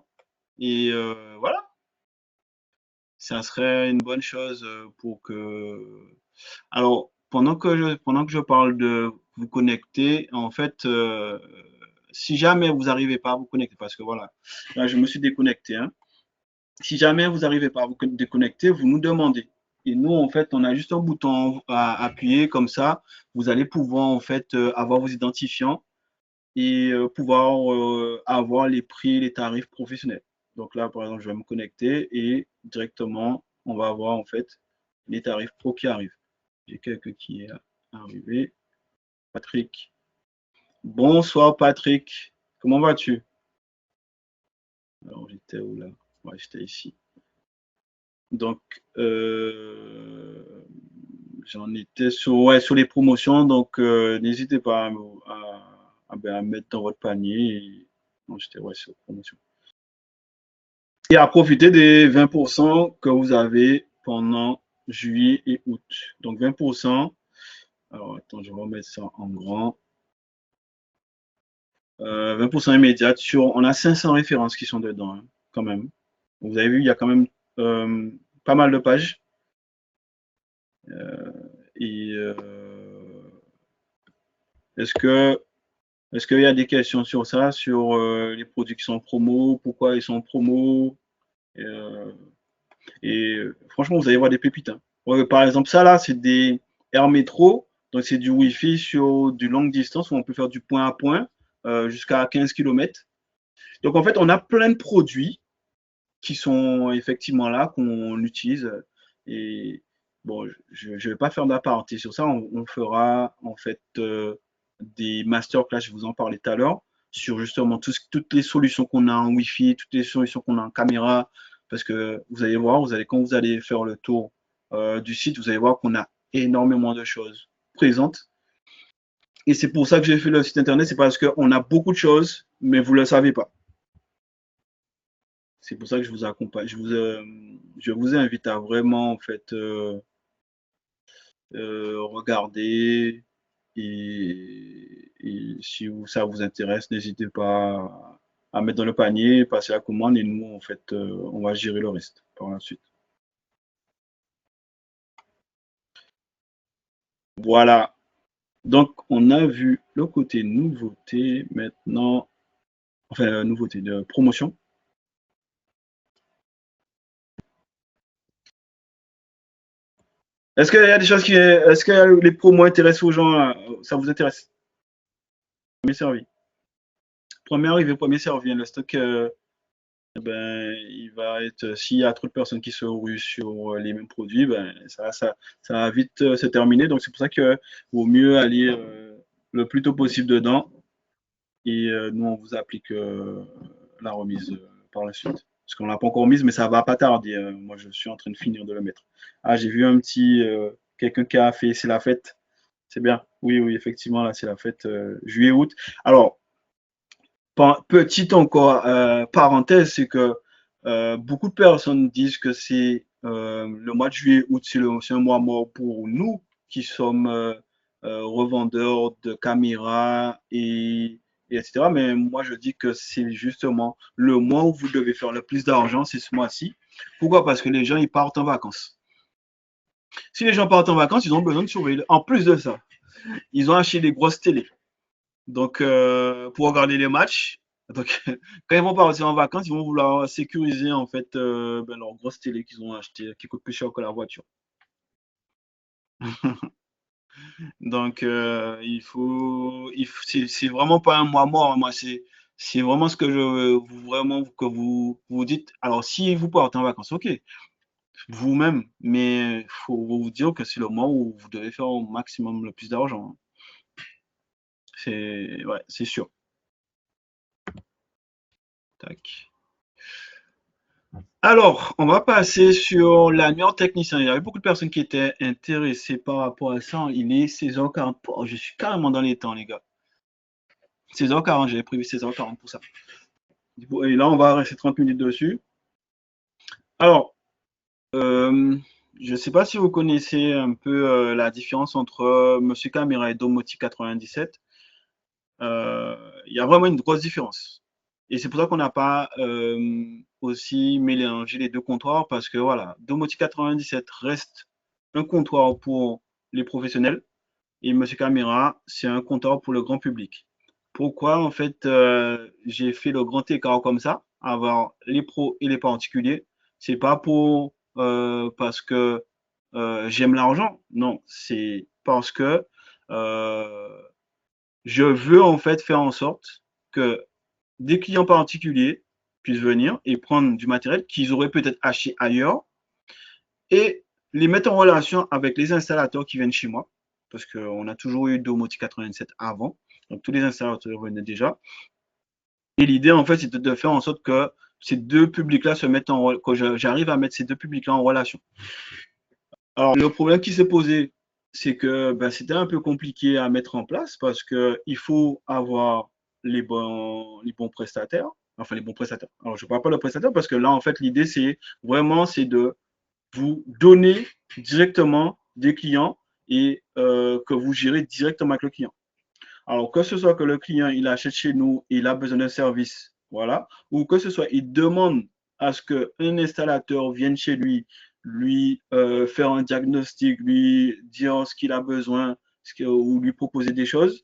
Et voilà. Ça serait une bonne chose pour que... Alors, pendant que je parle de vous connecter, en fait, si jamais vous n'arrivez pas à vous connecter, parce que voilà, là, je me suis déconnecté. Hein. Si jamais vous n'arrivez pas à vous déconnecter, vous nous demandez. Et nous, en fait, on a juste un bouton à appuyer comme ça. Vous allez pouvoir, en fait, avoir vos identifiants et pouvoir avoir les prix, les tarifs professionnels. Donc là, par exemple, je vais me connecter et directement, on va avoir en fait les tarifs pro qui arrivent. J'ai quelqu'un qui est arrivé. Patrick. Bonsoir Patrick. Comment vas-tu? Alors, j'étais où là? Ouais, j'étais ici. Donc, j'en étais sur les promotions. Donc, n'hésitez pas à mettre dans votre panier. Et... Non, j'étais sur promotion. Et à profiter des 20% que vous avez pendant juillet et août. Donc 20%. Alors attends, je vais remettre ça en grand. 20% immédiat sur. On a 500 références qui sont dedans, hein, quand même. Vous avez vu, il y a quand même pas mal de pages. Est-ce qu'il y a des questions sur ça, sur les produits qui sont promo, pourquoi ils sont promo? Et franchement, vous allez voir des pépites. Hein. Ouais, par exemple, ça là, c'est des Air Métro. Donc, c'est du Wi-Fi sur du longue distance où on peut faire du point à point jusqu'à 15 km. Donc, en fait, on a plein de produits qui sont effectivement là, qu'on utilise. Et bon, je ne vais pas faire d'aparté sur ça. On fera en fait des masterclass, je vous en parlais tout à l'heure, sur justement toutes les solutions qu'on a en Wi-Fi, toutes les solutions qu'on a en caméra, parce que vous allez voir, quand vous allez faire le tour du site, vous allez voir qu'on a énormément de choses présentes. Et c'est pour ça que j'ai fait le site internet, c'est parce qu'on a beaucoup de choses, mais vous ne le savez pas. C'est pour ça que je vous accompagne. Je vous invite à vraiment en fait regarder et si ça vous intéresse, n'hésitez pas à mettre dans le panier, passer la commande et nous en fait on va gérer le reste par la suite. Voilà. Donc on a vu le côté nouveauté maintenant, enfin nouveauté de promotion. Est-ce qu'il y a des choses est-ce que les promos intéressent aux gens? Ça vous intéresse? Premier servi. Premier arrivé, premier servi. Le stock, il va être. S'il y a trop de personnes qui se ruent sur les mêmes produits, ça va vite se terminer. Donc c'est pour ça que vaut mieux aller le plus tôt possible dedans. Et nous, on vous applique la remise par la suite. Parce qu'on ne l'a pas encore mise, mais ça va pas tarder. Moi, je suis en train de finir de le mettre. Ah, j'ai vu un petit quelqu'un qui a fait c'est la fête. C'est bien. Oui, effectivement, là, c'est la fête juillet, août. Alors, petite encore parenthèse, c'est que beaucoup de personnes disent que c'est le mois de juillet, août, c'est un mois mort pour nous qui sommes revendeurs de caméras etc. Mais moi, je dis que c'est justement le mois où vous devez faire le plus d'argent, c'est ce mois-ci. Pourquoi? Parce que les gens, ils partent en vacances. Si les gens partent en vacances, ils ont besoin de surveiller. En plus de ça, ils ont acheté des grosses télés. Donc, pour regarder les matchs. Donc, quand ils vont partir en vacances, ils vont vouloir sécuriser en fait leur grosse télé qu'ils ont achetée, qui coûte plus cher que la voiture. Donc, c'est vraiment pas un moi mort. Moi, c'est vraiment ce que je veux vraiment que vous dites. Alors, si vous partez en vacances, ok, vous-même, mais il faut vous dire que c'est le mois où vous devez faire au maximum le plus d'argent. Ouais, c'est sûr. Tac. Alors, on va passer sur l'annuaire technicien. Il y avait beaucoup de personnes qui étaient intéressées par rapport à ça. Il est 16h40. Oh, je suis carrément dans les temps, les gars. 16h40, j'avais prévu 16h40 pour ça. Et là, on va rester 30 minutes dessus. Alors, je ne sais pas si vous connaissez un peu la différence entre Monsieur Camera et Domotique 97. Il y a vraiment une grosse différence. Et c'est pour ça qu'on n'a pas aussi mélangé les deux comptoirs parce que voilà, Domotique 97 reste un comptoir pour les professionnels et Monsieur Camera, c'est un comptoir pour le grand public. Pourquoi en fait j'ai fait le grand écart comme ça, avoir les pros et les particuliers? C'est pas pour parce que j'aime l'argent, non, c'est parce que je veux en fait faire en sorte que des clients particuliers puissent venir et prendre du matériel qu'ils auraient peut-être acheté ailleurs et les mettre en relation avec les installateurs qui viennent chez moi, parce qu'on a toujours eu Domotique 87 avant, donc tous les installateurs venaient déjà. Et l'idée, en fait, c'était de faire en sorte que ces deux publics-là se mettent que j'arrive à mettre ces deux publics-là en relation. Alors, le problème qui s'est posé, c'est que c'était un peu compliqué à mettre en place parce qu'il faut avoir les bons prestataires, enfin les bons prestataires. Alors, je ne parle pas de prestataires parce que là, en fait, l'idée, c'est de vous donner directement des clients et que vous gérez directement avec le client. Alors, que ce soit que le client, il achète chez nous et il a besoin d'un service, voilà, ou que ce soit, il demande à ce qu'un installateur vienne chez lui faire un diagnostic, lui dire ce qu'il a besoin ou lui proposer des choses,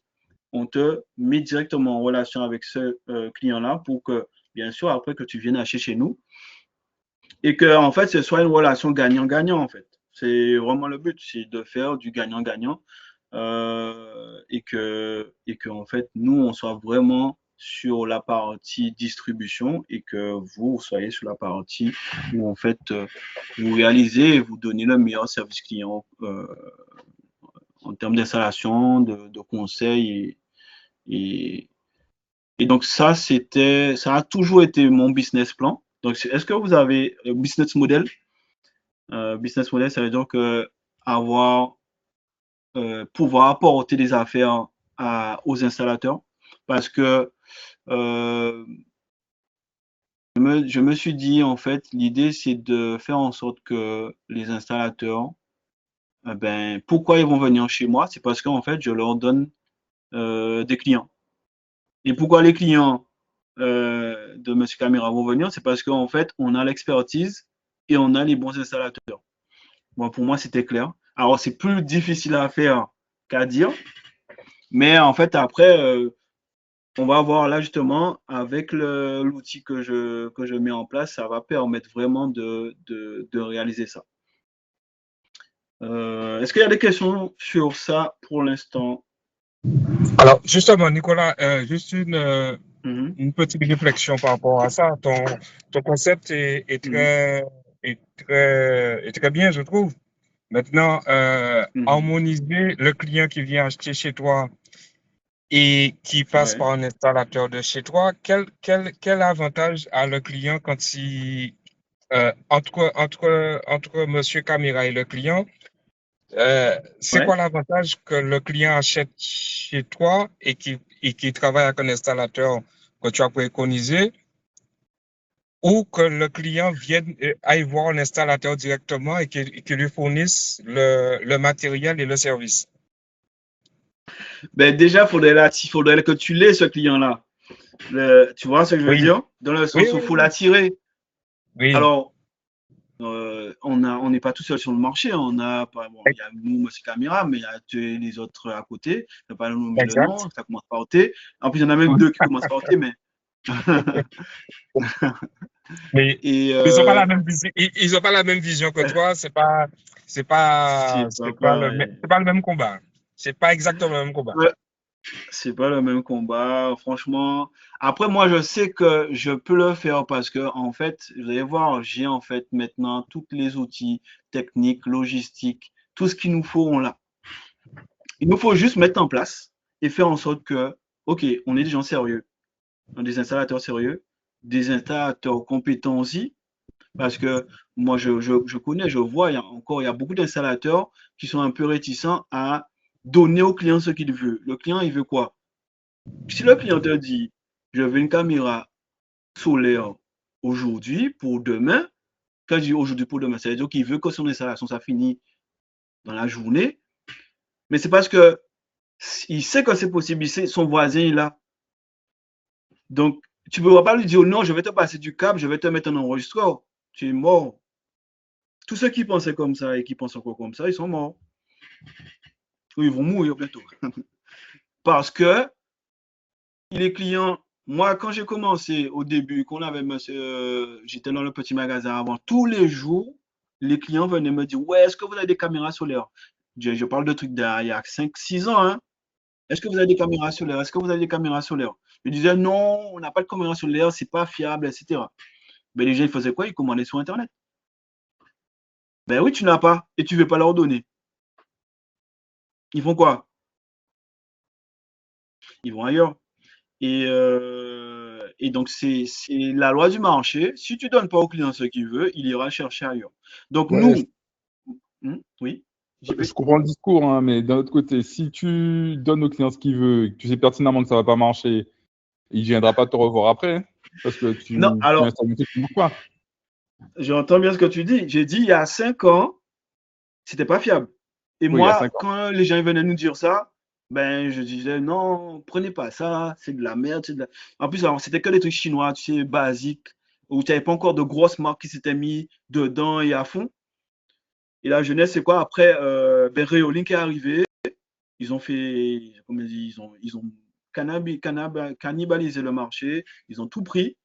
on te met directement en relation avec ce client-là pour que, bien sûr, après que tu viennes acheter chez nous et que, en fait, ce soit une relation gagnant-gagnant, en fait. C'est vraiment le but, c'est de faire du gagnant-gagnant et que, en fait, nous, on soit vraiment sur la partie distribution et que vous soyez sur la partie où, en fait, vous réalisez et vous donnez le meilleur service client en termes d'installation, de conseils et donc ça a toujours été mon business plan. Donc est-ce que vous avez business model? Business model, ça veut dire que pouvoir apporter des affaires aux installateurs parce que je me suis dit en fait l'idée c'est de faire en sorte que les installateurs pourquoi ils vont venir chez moi, c'est parce qu'en fait je leur donne des clients. Et pourquoi les clients de Monsieur Camera vont venir, c'est parce qu'en fait on a l'expertise et on a les bons installateurs. Bon, pour moi c'était clair. Alors c'est plus difficile à faire qu'à dire, mais en fait après on va voir là justement avec l'outil que je mets en place, ça va permettre vraiment de réaliser ça. Est-ce qu'il y a des questions sur ça pour l'instant? Alors, justement, Nicolas, juste une petite réflexion par rapport à ça. Ton concept est très bien, je trouve. Maintenant, harmoniser le client qui vient acheter chez toi et qui passe par un installateur de chez toi, quel avantage a le client quand il entre Monsieur Camera et le client, c'est quoi l'avantage que le client achète chez toi et qui travaille avec un installateur que tu as préconisé, ou que le client vienne aille voir un installateur directement et qu'il lui fournisse le matériel et le service? Déjà, il faudrait que tu l'aies, ce client-là. Tu vois ce que je veux dire? Dans le sens où il faut l'attirer. Oui. Alors, on n'est pas tout seul sur le marché. Il y a nous, Monsieur Camera, mais il y a les autres à côté. Je ne vais pas nommer le nom, ça commence par T. En plus, il y en a même deux qui commencent par T, mais. Mais ils n'ont pas la même vision. Ils n'ont pas la même vision que toi. C'est pas le même combat. C'est pas exactement le même combat. Ouais, c'est pas le même combat, franchement. Après, moi, je sais que je peux le faire parce que, en fait, vous allez voir, j'ai en fait maintenant tous les outils techniques, logistiques, tout ce qu'il nous faut, on l'a. Il nous faut juste mettre en place et faire en sorte que, OK, on est des gens sérieux, on est des installateurs sérieux, des installateurs compétents aussi, parce que moi, je connais, je vois, il y a beaucoup d'installateurs qui sont un peu réticents à donner au client ce qu'il veut. Le client, il veut quoi? Si le client te dit, je veux une caméra solaire aujourd'hui pour demain, quand je dis aujourd'hui pour demain, ça veut dire qu'il veut que son installation soit finie dans la journée, mais c'est parce que il sait que c'est possible, il sait, son voisin est là. Donc, tu ne peux pas lui dire, non, je vais te passer du câble, je vais te mettre un enregistreur. Tu es mort. Tous ceux qui pensaient comme ça et qui pensent encore comme ça, ils sont morts. Ou ils vont mourir bientôt. Parce que les clients, moi, quand j'ai commencé au début, j'étais dans le petit magasin avant, tous les jours, les clients venaient me dire, ouais, est-ce que vous avez des caméras solaires? Je parle de trucs d'il y a 5-6 ans. Hein. Est-ce que vous avez des caméras solaires? Est-ce que vous avez des caméras solaires? Je disais, non, on n'a pas de caméra solaire, c'est pas fiable, etc. Mais les gens, ils faisaient quoi? Ils commandaient sur Internet. Ben oui, tu n'as pas et tu ne veux pas leur donner. Ils font quoi? Ils vont ailleurs. Et donc, c'est la loi du marché. Si tu ne donnes pas au client ce qu'il veut, il ira chercher ailleurs. Donc, Ouais, oui, je comprends le discours, hein, mais d'un autre côté, si tu donnes au client ce qu'il veut, et que tu sais pertinemment que ça va pas marcher, il ne viendra pas te revoir après, parce que non, tu alors, installes un truc qui ne marche pas. j'entends bien ce que tu dis. J'ai dit il y a 5 ans, c'était pas fiable. Et Oui, il y a moi, 5 ans. quand les gens venaient nous dire ça, ben, je disais non, prenez pas ça, c'est de la merde. En plus, alors, c'était que des trucs chinois, tu sais, basiques, où tu n'avais pas encore de grosses marques qui s'étaient mis dedans et à fond. Et la jeunesse, c'est quoi? Après, ben, Reolink est arrivé. Ils ont fait, comme je dis, ils ont cannibalisé le marché. Ils ont tout pris.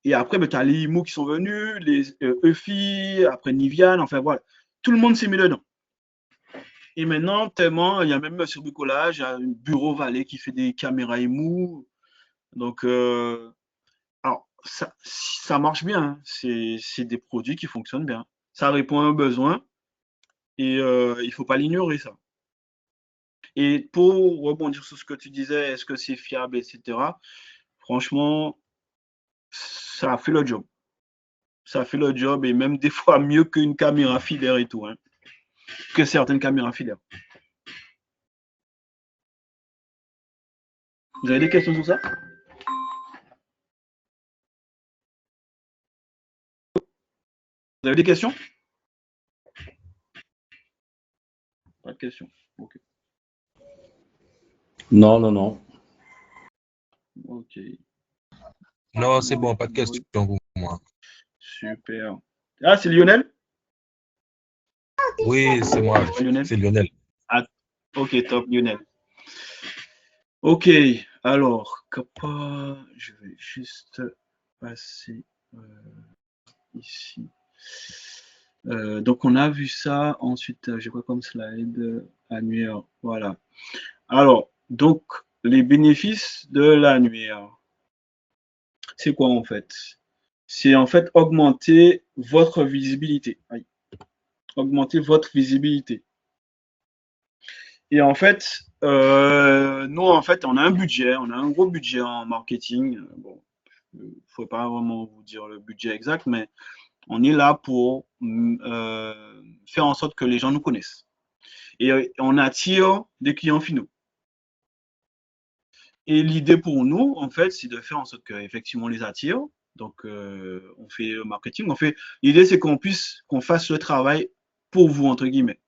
Et après, ben, tu as les IMO qui sont venus, les EFI, après Nivian, enfin voilà. Tout le monde s'est mis dedans. Et maintenant, tellement, il y a même sur Bricolage, il y a un bureau Vallée qui fait des caméras émou. Donc, alors, ça marche bien. Hein. C'est des produits qui fonctionnent bien. Ça répond à un besoin et il ne faut pas l'ignorer, ça. Et pour rebondir sur ce que tu disais, est-ce que c'est fiable, etc. Franchement, ça a fait le job. Ça a fait le job et même des fois mieux qu'une caméra filaire et tout. Hein. Que certaines caméras filaires. Vous avez des questions sur ça? Vous avez des questions? Pas de questions. Ok. Non, non, non. Ok. Non, c'est bon, pas de question pour moi. Super. Ah, c'est Lionel? Oui, c'est moi, Lionel? c'est Lionel. Ah, ok, top, Lionel. Ok, alors, je vais juste passer ici. Donc, on a vu ça. Ensuite, j'ai quoi comme slide? Annuaire. Voilà. Alors, donc, les bénéfices de l'annuaire, c'est quoi en fait? C'est en fait augmenter votre visibilité. Aïe. Augmenter votre visibilité. Et en fait, nous, en fait, on a un budget, on a un gros budget en marketing. Bon, il ne faut pas vraiment vous dire le budget exact, mais on est là pour faire en sorte que les gens nous connaissent. Et on attire des clients finaux. Et l'idée pour nous, en fait, c'est de faire en sorte qu'effectivement on les attire. Donc, on fait le marketing. L'idée, c'est qu'on fasse le travail pour vous, entre guillemets.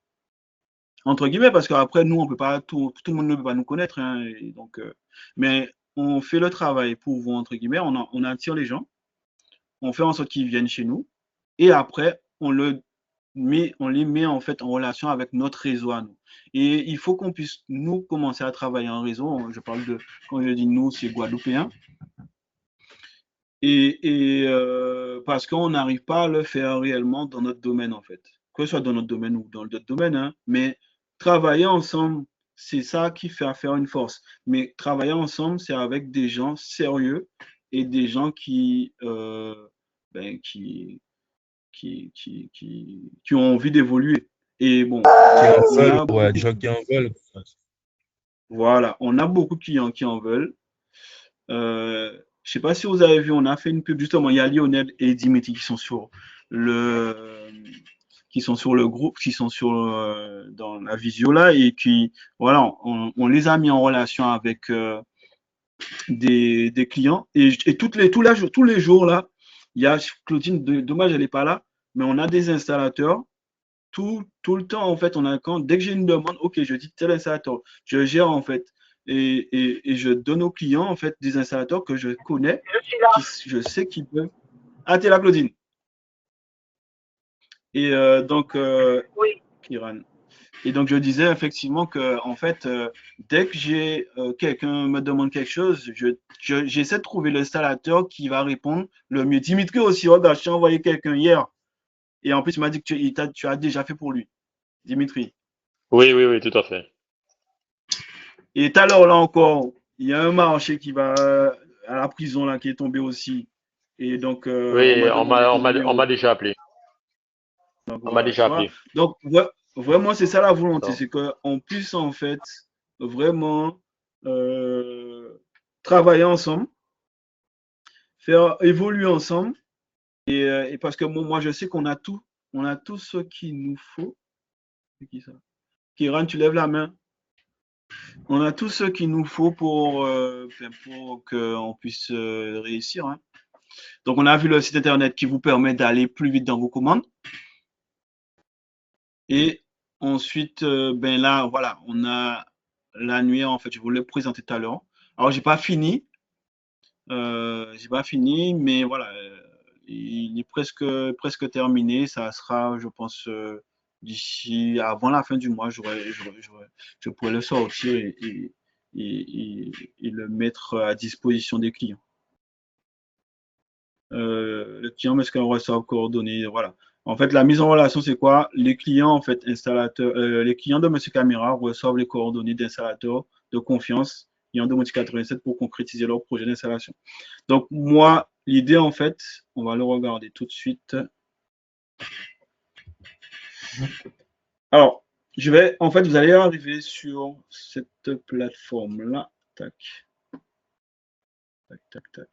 Entre guillemets, parce qu'après, nous, on peut pas, tout le monde ne peut pas nous connaître. Hein, et donc, mais on fait le travail pour vous, entre guillemets. On attire les gens. On fait en sorte qu'ils viennent chez nous. Et après, on les met en fait en relation avec notre réseau à nous. Et il faut qu'on puisse, nous, commencer à travailler en réseau. Quand je dis nous, c'est guadeloupéen. Et parce qu'on n'arrive pas à le faire réellement dans notre domaine, en fait. Que ce soit dans notre domaine ou dans d'autres domaines, hein, mais travailler ensemble c'est ça qui fait faire une force. Mais travailler ensemble, c'est avec des gens sérieux et des gens ben, qui ont envie d'évoluer. Et bon, Qui en on veulent, a ouais, beaucoup, des gens qui en veulent. voilà, on a beaucoup de clients qui en veulent. Je sais pas si vous avez vu, on a fait une pub justement. Il y a Lionel et Dimitri le, qui sont sur le groupe, qui sont dans la visio là et qui, voilà, on les a mis en relation avec des clients et tous les jours là, il y a Claudine, dommage elle n'est pas là, mais on a des installateurs. Tout le temps, en fait, dès que j'ai une demande, ok, je dis tel installateur, je gère en fait et je donne aux clients en fait des installateurs que je connais, je sais qu'ils peuvent. Ah, t'es là, Claudine. Et donc, Kiran. Et donc, je disais effectivement que, en fait, dès que quelqu'un me demande quelque chose, j'essaie de trouver l'installateur qui va répondre le mieux. Dimitri aussi, regarde, je t'ai envoyé quelqu'un hier. Et en plus, il m'a dit que tu as déjà fait pour lui. Dimitri. Oui, oui, oui, tout à fait. Et tout à l'heure, là encore, il y a un marché qui va à la prison, là, qui est tombé aussi. Et donc, on Oui, m'a demandé ton on m'a numéro. déjà appelé. Donc, On m'a voilà, déjà tu vois. appelé. Donc, vraiment, c'est ça la volonté. Donc, C'est qu'on puisse, en fait, vraiment travailler ensemble, faire évoluer ensemble. Et parce que moi, je sais qu'on a tout. On a tout ce qu'il nous faut. C'est qui ça? Kiran, tu lèves la main. On a tout ce qu'il nous faut pour qu'on puisse réussir. Hein. Donc, on a vu le site internet qui vous permet d'aller plus vite dans vos commandes. Et ensuite, ben là, voilà, on a l'annuaire, en fait, je vous l'ai présenté tout à l'heure. Alors, j'ai pas fini, mais voilà, il est presque terminé. Ça sera, je pense, d'ici avant la fin du mois, je pourrais le sortir et le mettre à disposition des clients. Le client mais ce qu'on reçoit coordonnées, voilà. En fait, la mise en relation, c'est quoi? Les clients, en fait, les clients de Monsieur Caméra reçoivent les coordonnées d'installateurs de confiance ayant domotique 87 pour concrétiser leur projet d'installation. Donc, moi, l'idée, en fait, on va le regarder tout de suite. Alors, en fait, vous allez arriver sur cette plateforme-là. Tac. Tac, tac, tac.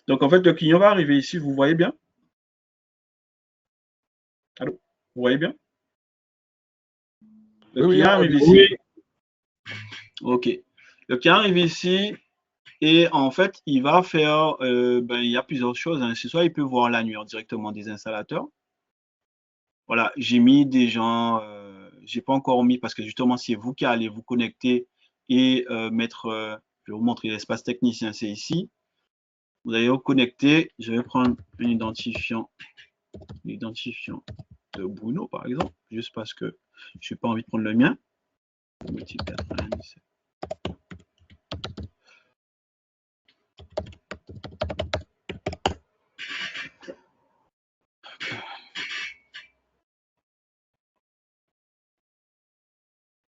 Donc, en fait, le client va arriver ici, vous voyez bien? Allô? Vous voyez bien? Le client arrive ici. Ok. Le client arrive ici et en fait, il va faire, il y a plusieurs choses. Hein. C'est soit il peut voir l'annuaire directement des installateurs. Voilà, j'ai mis des gens, j'ai pas encore mis parce que justement, c'est vous qui allez vous connecter et mettre, je vais vous montrer l'espace technicien, c'est ici. Vous allez vous connecter. Je vais prendre un identifiant de Bruno, par exemple, juste parce que je n'ai pas envie de prendre le mien.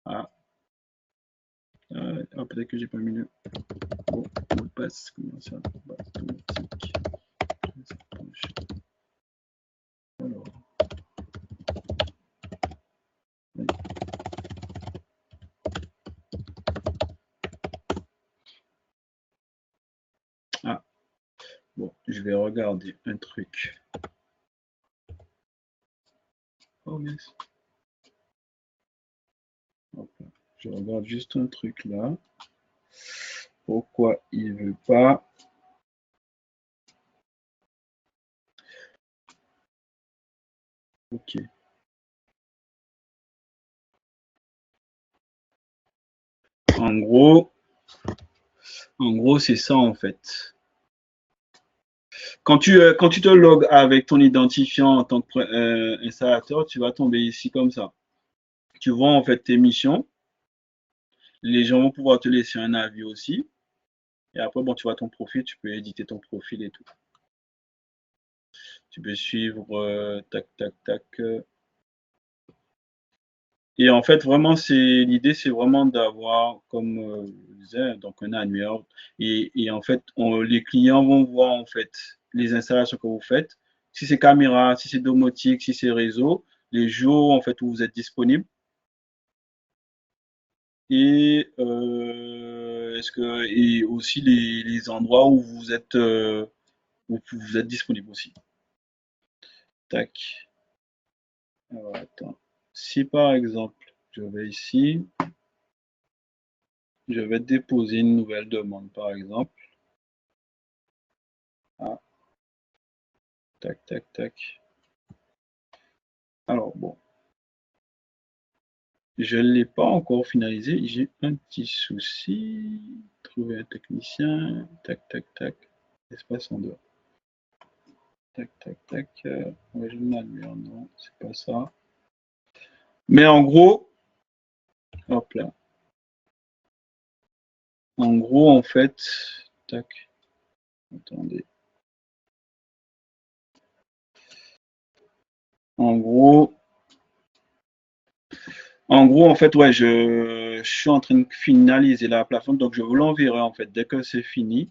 Ah. Peut-être que j'ai pas mis le bon mot de passe. Comment ça? Automatique. Alors. Oui. Ah. Bon, je vais regarder un truc. Oh yes. Hop là. Je regarde juste un truc là. Pourquoi il veut pas? Ok. En gros, c'est ça en fait. Quand tu te logs avec ton identifiant en tant qu'installateur, tu vas tomber ici comme ça. Tu vois en fait tes missions. Les gens vont pouvoir te laisser un avis aussi. Et après, bon, tu vois ton profil, tu peux éditer ton profil et tout. Tu peux suivre tac, tac, tac. Et en fait, vraiment, l'idée, c'est vraiment d'avoir, comme je disais, donc un annuaire. Et en fait, les clients vont voir en fait les installations que vous faites. Si c'est caméra, si c'est domotique, si c'est réseau, les jours en fait où vous êtes disponible. Et et aussi les endroits où vous êtes disponible aussi. Tac. Alors, attends. Si par exemple, je vais ici, je vais déposer une nouvelle demande, par exemple. Ah. Tac, tac, tac. Alors, bon. Je ne l'ai pas encore finalisé. J'ai un petit souci. Trouver un technicien. Tac, tac, tac. Espace en dehors. Tac, tac, tac. Original, non, c'est pas ça. Mais en gros, hop là. En gros, en fait, tac. Attendez. En gros, en fait, ouais, je suis en train de finaliser la plateforme, donc je vous l'enverrai en fait dès que c'est fini.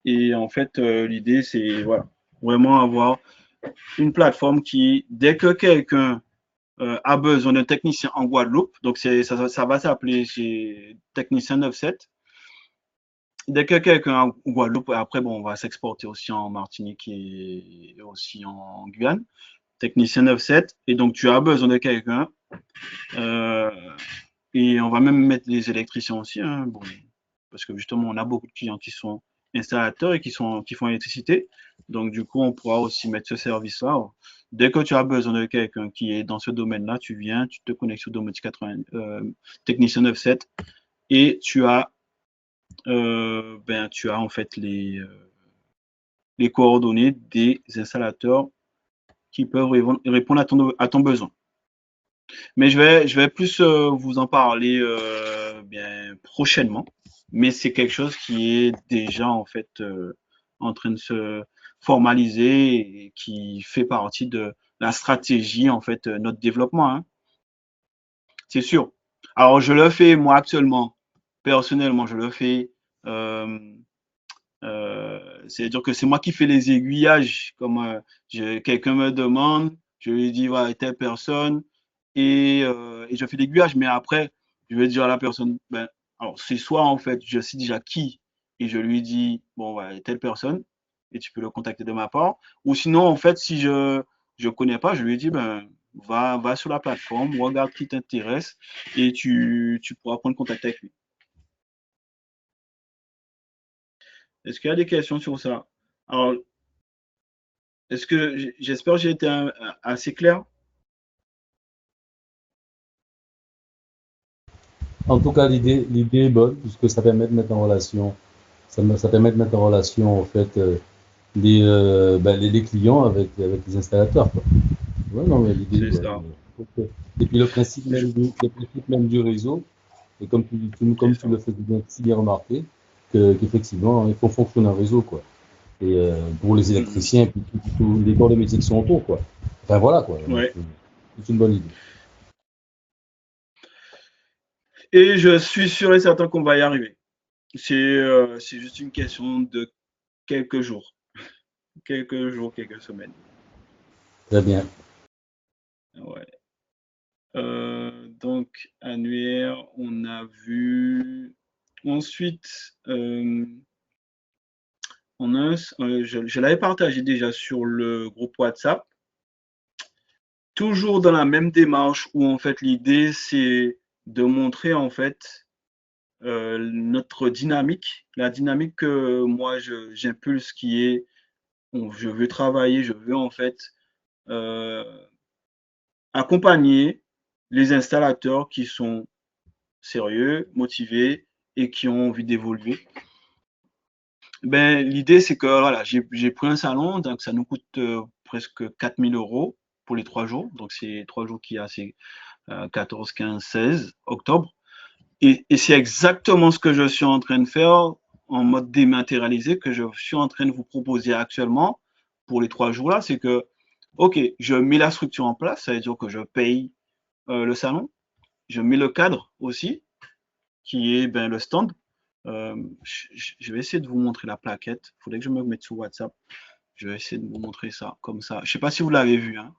Et en fait, l'idée, c'est voilà, vraiment avoir une plateforme qui, dès que quelqu'un a besoin d'un technicien en Guadeloupe, donc ça va s'appeler Technicien 97. Dès que quelqu'un en Guadeloupe, après, bon, on va s'exporter aussi en Martinique et aussi en Guyane. Technicien 97. Et donc, tu as besoin de quelqu'un. Et on va même mettre les électriciens aussi. Hein, bon, parce que justement, on a beaucoup de clients qui sont installateurs et qui font l'électricité. Donc, du coup, on pourra aussi mettre ce service-là. Dès que tu as besoin de quelqu'un qui est dans ce domaine-là, tu viens, tu te connectes sur Domotique 80, Technicien 97 et tu as en fait les coordonnées des installateurs qui peuvent répondre à ton besoin. Mais je vais plus vous en parler prochainement. Mais c'est quelque chose qui est déjà en fait en train de se formaliser et qui fait partie de la stratégie en fait notre développement. Hein. C'est sûr. Alors je le fais moi actuellement, personnellement, je le fais. C'est-à-dire que c'est moi qui fais les aiguillages. Comme quelqu'un me demande, je lui dis voilà, telle personne et je fais l'aiguillage. Mais après, je vais dire à la personne, ben, alors c'est soit en fait, je sais déjà qui et je lui dis bon voilà, telle personne et tu peux le contacter de ma part. Ou sinon en fait, si je connais pas, je lui dis ben va sur la plateforme, regarde qui t'intéresse et tu pourras prendre contact avec lui. Est-ce qu'il y a des questions sur ça? Alors, est-ce que j'espère que j'ai été assez clair? En tout cas, l'idée est bonne, puisque ça permet de mettre en relation, ça permet de mettre en relation, en fait, les clients avec les installateurs, quoi. Ouais, non, mais l'idée est C'est bonne. ça. Et puis le principe même du réseau, et comme tu le fais bien, si bien remarquer, qu'effectivement, il faut fonctionner en réseau, quoi. Et pour les électriciens, et puis tous les corps de métier qui sont autour, quoi. Enfin voilà, quoi. Ouais. C'est une bonne idée. Et je suis sûr et certain qu'on va y arriver. C'est juste une question de quelques jours. Quelques jours, quelques semaines. Très bien. Ouais. Donc, annuaire, on a vu. Ensuite, je l'avais partagé déjà sur le groupe WhatsApp. Toujours dans la même démarche où en fait l'idée c'est de montrer en fait notre dynamique, la dynamique que moi j'impulse qui est je veux travailler, je veux en fait accompagner les installateurs qui sont sérieux, motivés et qui ont envie d'évoluer. Ben, l'idée c'est que voilà, j'ai pris un salon, donc ça nous coûte presque 4 000 € pour les 3 jours. Donc c'est 3 jours qui a c'est 14, 15, 16 octobre. Et c'est exactement ce que je suis en train de faire en mode dématérialisé, que je suis en train de vous proposer actuellement pour les 3 jours là. C'est que, OK, je mets la structure en place, ça veut dire que je paye le salon. Je mets le cadre aussi, qui est ben, le stand. Je vais essayer de vous montrer la plaquette. Il faudrait que je me mette sur WhatsApp. Je vais essayer de vous montrer ça comme ça. Je ne sais pas si vous l'avez vu. Hein.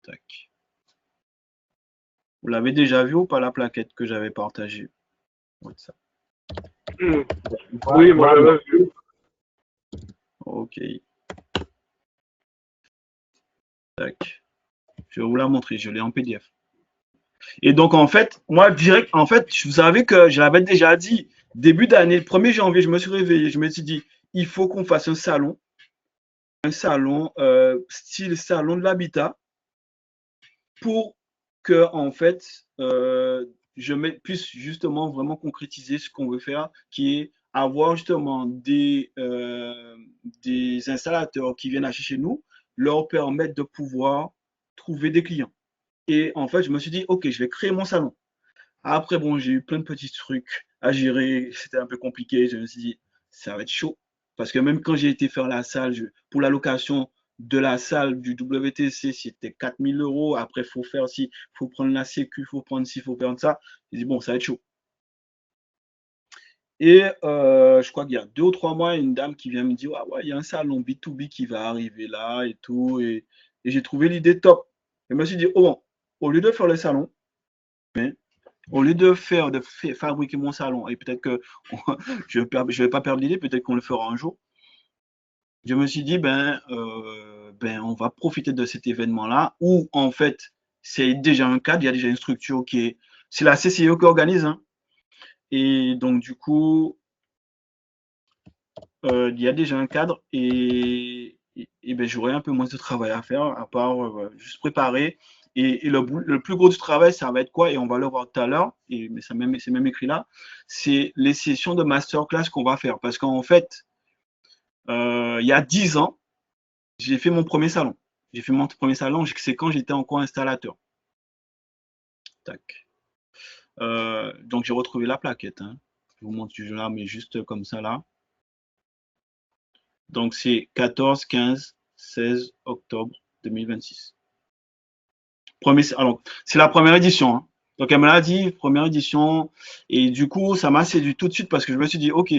Tac. Vous l'avez déjà vu ou pas la plaquette que j'avais partagée? WhatsApp. Oui, moi, je l'ai vu. Ok. Tac. Je vais vous la montrer. Je l'ai en PDF. Et donc, en fait, moi, direct, en fait, vous savez que je l'avais déjà dit, début d'année, le 1er janvier, je me suis réveillé, je me suis dit, il faut qu'on fasse un salon style salon de l'habitat, pour que, en fait, puisse justement vraiment concrétiser ce qu'on veut faire, qui est avoir justement des installateurs qui viennent acheter chez nous, leur permettre de pouvoir trouver des clients. Et en fait, je me suis dit, OK, je vais créer mon salon. Après, bon, j'ai eu plein de petits trucs à gérer. C'était un peu compliqué. Je me suis dit, ça va être chaud. Parce que même quand j'ai été faire la salle, pour la location de la salle du WTC, c'était 4 000 €. Après, il faut faire ci, il faut prendre la sécu, il faut prendre ci, il faut prendre ça. J'ai dit, bon, ça va être chaud. Et je crois qu'il y a 2 ou 3 mois, une dame qui vient me dire, ah ouais, il y a un salon B2B qui va arriver là et tout. Et j'ai trouvé l'idée top. Je me suis dit, oh bon, au lieu de faire le salon, au lieu de fabriquer mon salon, et peut-être que je ne vais pas perdre l'idée, peut-être qu'on le fera un jour, je me suis dit, on va profiter de cet événement-là, où en fait, c'est déjà un cadre, il y a déjà une structure qui est. C'est la CCO qui organise, hein. Et donc, du coup, il y a déjà un cadre, et j'aurai un peu moins de travail à faire, à part juste préparer. Et le plus gros du travail, ça va être quoi? Et on va le voir tout à l'heure, mais c'est même écrit là, c'est les sessions de masterclass qu'on va faire. Parce qu'en fait, il y a 10 ans, j'ai fait mon premier salon. J'ai fait mon premier salon, c'est quand j'étais encore installateur. Tac. Donc, j'ai retrouvé la plaquette. Hein. Je vous montre, je la mets juste comme ça là. Donc, c'est 14, 15, 16 octobre 2026. Alors, c'est la première édition. Hein. Donc, elle me l'a dit, première édition. Et du coup, ça m'a séduit tout de suite parce que je me suis dit, OK.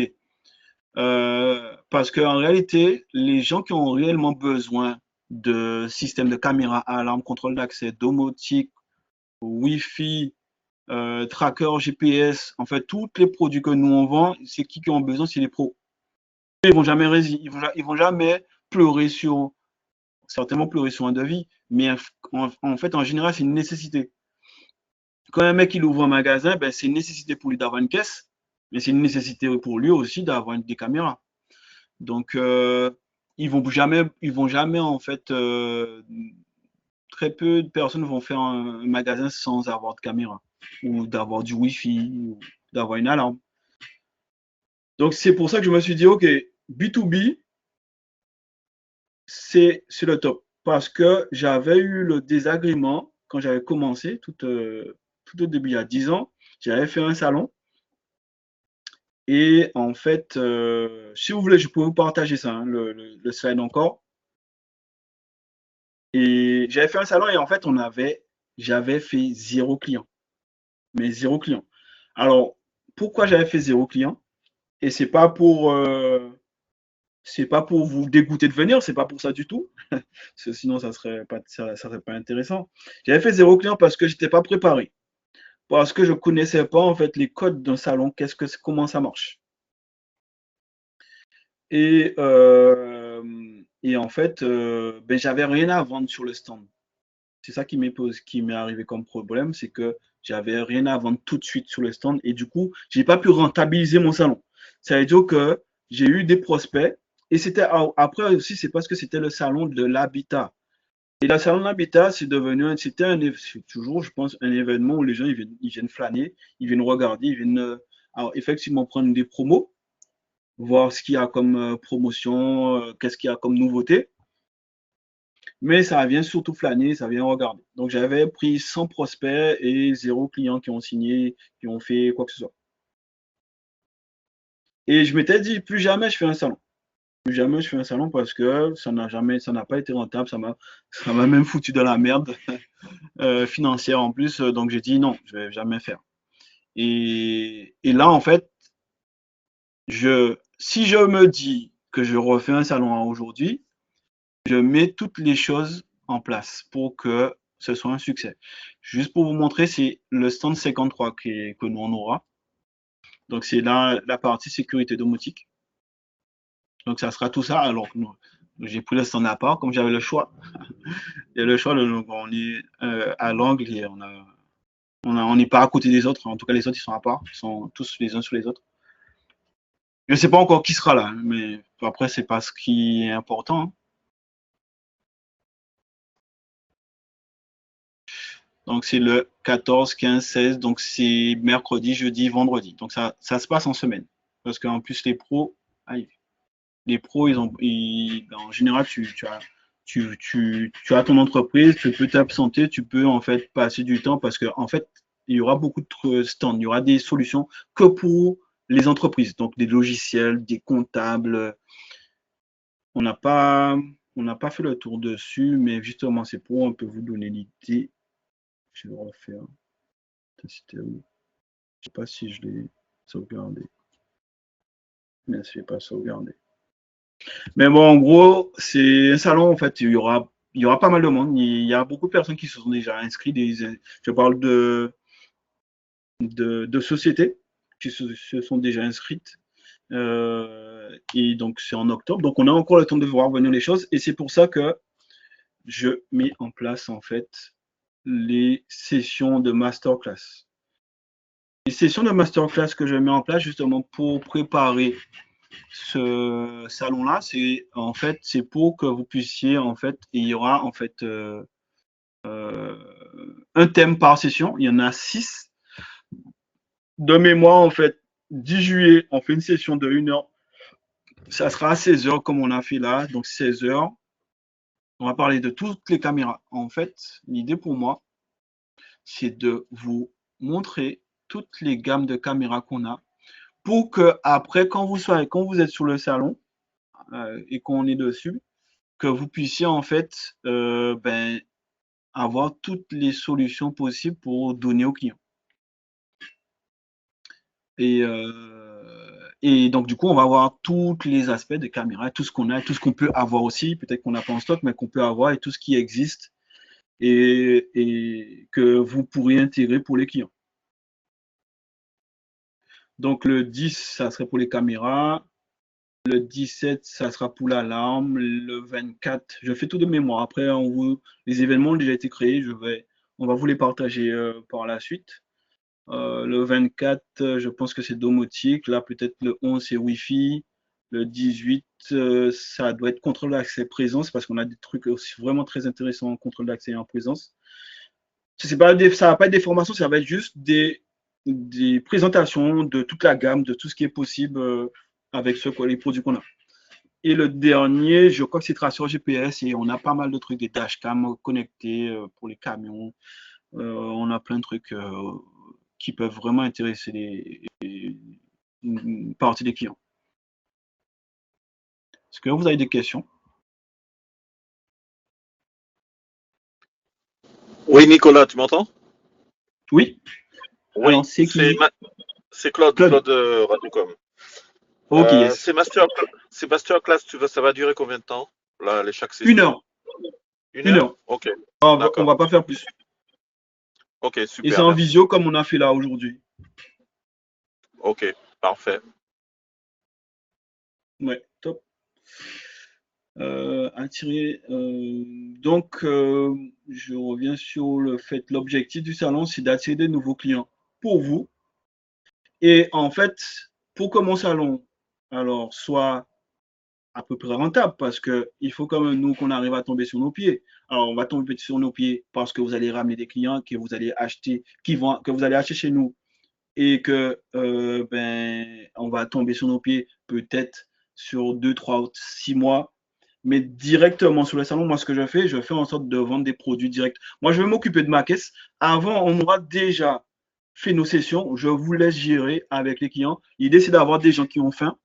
Parce qu'en réalité, les gens qui ont réellement besoin de systèmes de caméra, alarme, contrôle d'accès, domotique, Wi-Fi, tracker GPS, en fait, tous les produits que nous on vend, c'est qui ont besoin, c'est les pros. Ils vont jamais vont jamais pleurer certainement pleurer sur un devis, mais en fait, en général, c'est une nécessité. Quand un mec il ouvre un magasin, c'est une nécessité pour lui d'avoir une caisse, mais c'est une nécessité pour lui aussi d'avoir des caméras. Donc, ils vont jamais en fait, très peu de personnes vont faire un magasin sans avoir de caméra ou d'avoir du Wi-Fi ou d'avoir une alarme. Donc, c'est pour ça que je me suis dit, OK, B2B, c'est le top. Parce que j'avais eu le désagrément quand j'avais commencé, tout au début, il y a 10 ans, j'avais fait un salon. Et en fait, si vous voulez, je peux vous partager ça, hein, le slide encore. Et j'avais fait un salon et en fait, j'avais fait 0 client. Mais 0 client. Alors, pourquoi j'avais fait 0 client? Et c'est pas pour vous dégoûter de venir, c'est pas pour ça du tout. Parce que sinon, ça serait pas intéressant. J'avais fait 0 client parce que j'étais pas préparé. Parce que je connaissais pas en fait les codes d'un salon, comment ça marche. Et en fait, j'avais rien à vendre sur le stand. C'est ça qui m'est arrivé comme problème, c'est que j'avais rien à vendre tout de suite sur le stand et du coup, j'ai pas pu rentabiliser mon salon. Ça veut dire que j'ai eu des prospects et après aussi, c'est parce que c'était le salon de l'habitat. Et le salon de l'habitat, c'est toujours, je pense, un événement où les gens ils viennent flâner, ils viennent regarder, ils viennent effectivement prendre des promos, voir ce qu'il y a comme promotion, qu'est-ce qu'il y a comme nouveauté. Mais ça vient surtout flâner, ça vient regarder. Donc, j'avais pris 100 prospects et 0 clients qui ont signé, qui ont fait quoi que ce soit. Et je m'étais dit, plus jamais je fais un salon. Jamais je fais un salon parce que ça n'a pas été rentable, ça m'a même foutu dans la merde financière en plus, donc j'ai dit non, je vais jamais faire. Et là, en fait, si je me dis que je refais un salon aujourd'hui, je mets toutes les choses en place pour que ce soit un succès. Juste pour vous montrer, c'est le stand 53 que nous on aura. Donc c'est là la partie sécurité domotique. Donc ça sera tout ça. Alors j'ai pris le stand à part, comme j'avais le choix. Il y a le choix, donc on est à l'angle et on n'est pas à côté des autres. En tout cas, les autres, ils sont à part. Ils sont tous les uns sur les autres. Je ne sais pas encore qui sera là, mais après, c'est pas ce qui est important, hein. Donc, c'est le 14, 15, 16. Donc, c'est mercredi, jeudi, vendredi. Donc, ça se passe en semaine. Parce qu'en plus, les pros, en général, tu as ton entreprise, tu peux t'absenter, tu peux en fait passer du temps parce que en fait, il y aura beaucoup de stands, il y aura des solutions que pour les entreprises, donc des logiciels, des comptables. On n'a pas fait le tour dessus, mais justement, c'est pour un peu vous donner l'idée. Je vais le refaire. C'était où? Je sais pas si je l'ai sauvegardé. Mais je ne l'ai pas sauvegardé. Mais bon, en gros, c'est un salon, en fait, il y aura pas mal de monde. Il y a beaucoup de personnes qui se sont déjà inscrites. Je parle de sociétés qui se sont déjà inscrites. Et donc, c'est en octobre. Donc, on a encore le temps de voir venir les choses. Et c'est pour ça que je mets en place, en fait, les sessions de masterclass. Les sessions de masterclass que je mets en place, justement, pour préparer ce salon-là, c'est en fait, c'est pour que vous puissiez, en fait, il y aura en fait un thème par session. Il y en a 6. De mémoire, en fait, 10 juillet, on fait une session de 1 heure. Ça sera à 16 heures comme on a fait là, donc 16 heures. On va parler de toutes les caméras. En fait, l'idée pour moi, c'est de vous montrer toutes les gammes de caméras qu'on a pour que après, quand vous êtes sur le salon et qu'on est dessus, que vous puissiez en fait avoir toutes les solutions possibles pour donner aux clients. Et donc du coup, on va voir tous les aspects des caméras, tout ce qu'on a, tout ce qu'on peut avoir aussi, peut-être qu'on n'a pas en stock, mais qu'on peut avoir et tout ce qui existe et que vous pourrez intégrer pour les clients. Donc le 10, ça serait pour les caméras. Le 17, ça sera pour l'alarme. Le 24, je fais tout de mémoire. Après, les événements ont déjà été créés. On va vous les partager par la suite. Le 24, je pense que c'est domotique. Là, peut-être le 11, c'est Wi-Fi. Le 18, ça doit être contrôle d'accès présence parce qu'on a des trucs aussi vraiment très intéressants en contrôle d'accès et en présence. Ça va pas être des formations, ça va être juste des présentations de toute la gamme, de tout ce qui est possible avec les produits qu'on a. Et le dernier, je crois que c'est traceur GPS et on a pas mal de trucs, des dashcams connectés pour les camions. On a plein de trucs qui peuvent vraiment intéresser une partie des clients. Est-ce que vous avez des questions? Oui, Nicolas, tu m'entends? Oui. Oui, alors, c'est qui? C'est Claude Radicom. Ok, yes. C'est masterclass, ça va durer combien de temps, là, chaque session? 1 heure. 1 heure? Ok. On va pas faire plus. Ok, super. Et c'est en visio comme on a fait là aujourd'hui. Ok, parfait. Ouais, top. Donc, je reviens sur le fait, l'objectif du salon, c'est d'attirer de nouveaux clients pour vous. Et en fait, pour que mon salon alors soit à peu près rentable, parce qu'il faut quand même nous qu'on arrive à tomber sur nos pieds. Alors, on va tomber sur nos pieds parce que vous allez ramener des clients que vous allez acheter, que vous allez acheter chez nous et que on va tomber sur nos pieds peut-être sur 2, 3, 6 mois. Mais directement sur le salon, moi, ce que je fais en sorte de vendre des produits directs. Moi, je vais m'occuper de ma caisse. Avant, on aura déjà fait nos sessions. Je vous laisse gérer avec les clients. L'idée, c'est d'avoir des gens qui ont faim.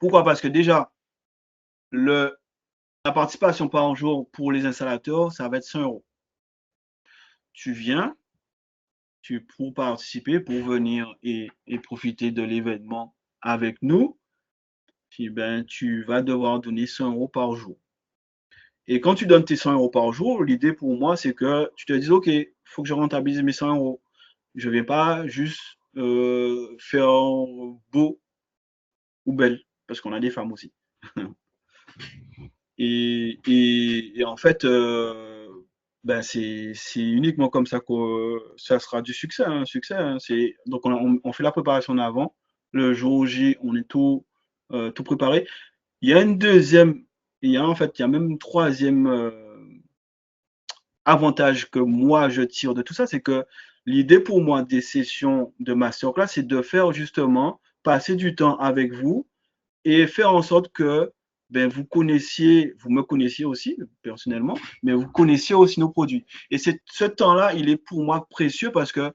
Pourquoi? Parce que déjà, la participation par jour pour les installateurs, ça va être 100 €. Tu viens, pour participer, pour venir et profiter de l'événement avec nous, puis ben, tu vas devoir donner 100 € par jour. Et quand tu donnes tes 100 € par jour, l'idée pour moi, c'est que tu te dises, OK, il faut que je rentabilise mes 100 €. Je ne vais pas juste faire beau ou belle, parce qu'on a des femmes aussi. et en fait, ben c'est uniquement comme ça que ça sera du succès. Hein, succès hein. Donc, on fait la préparation en avant. Le jour J, on est tout préparé. Il y a une deuxième, il y a même une troisième avantage que moi je tire de tout ça, c'est que l'idée pour moi des sessions de masterclass, c'est de faire justement passer du temps avec vous et faire en sorte que ben, vous me connaissiez aussi personnellement, mais vous connaissiez aussi nos produits. Et ce temps-là, il est pour moi précieux parce que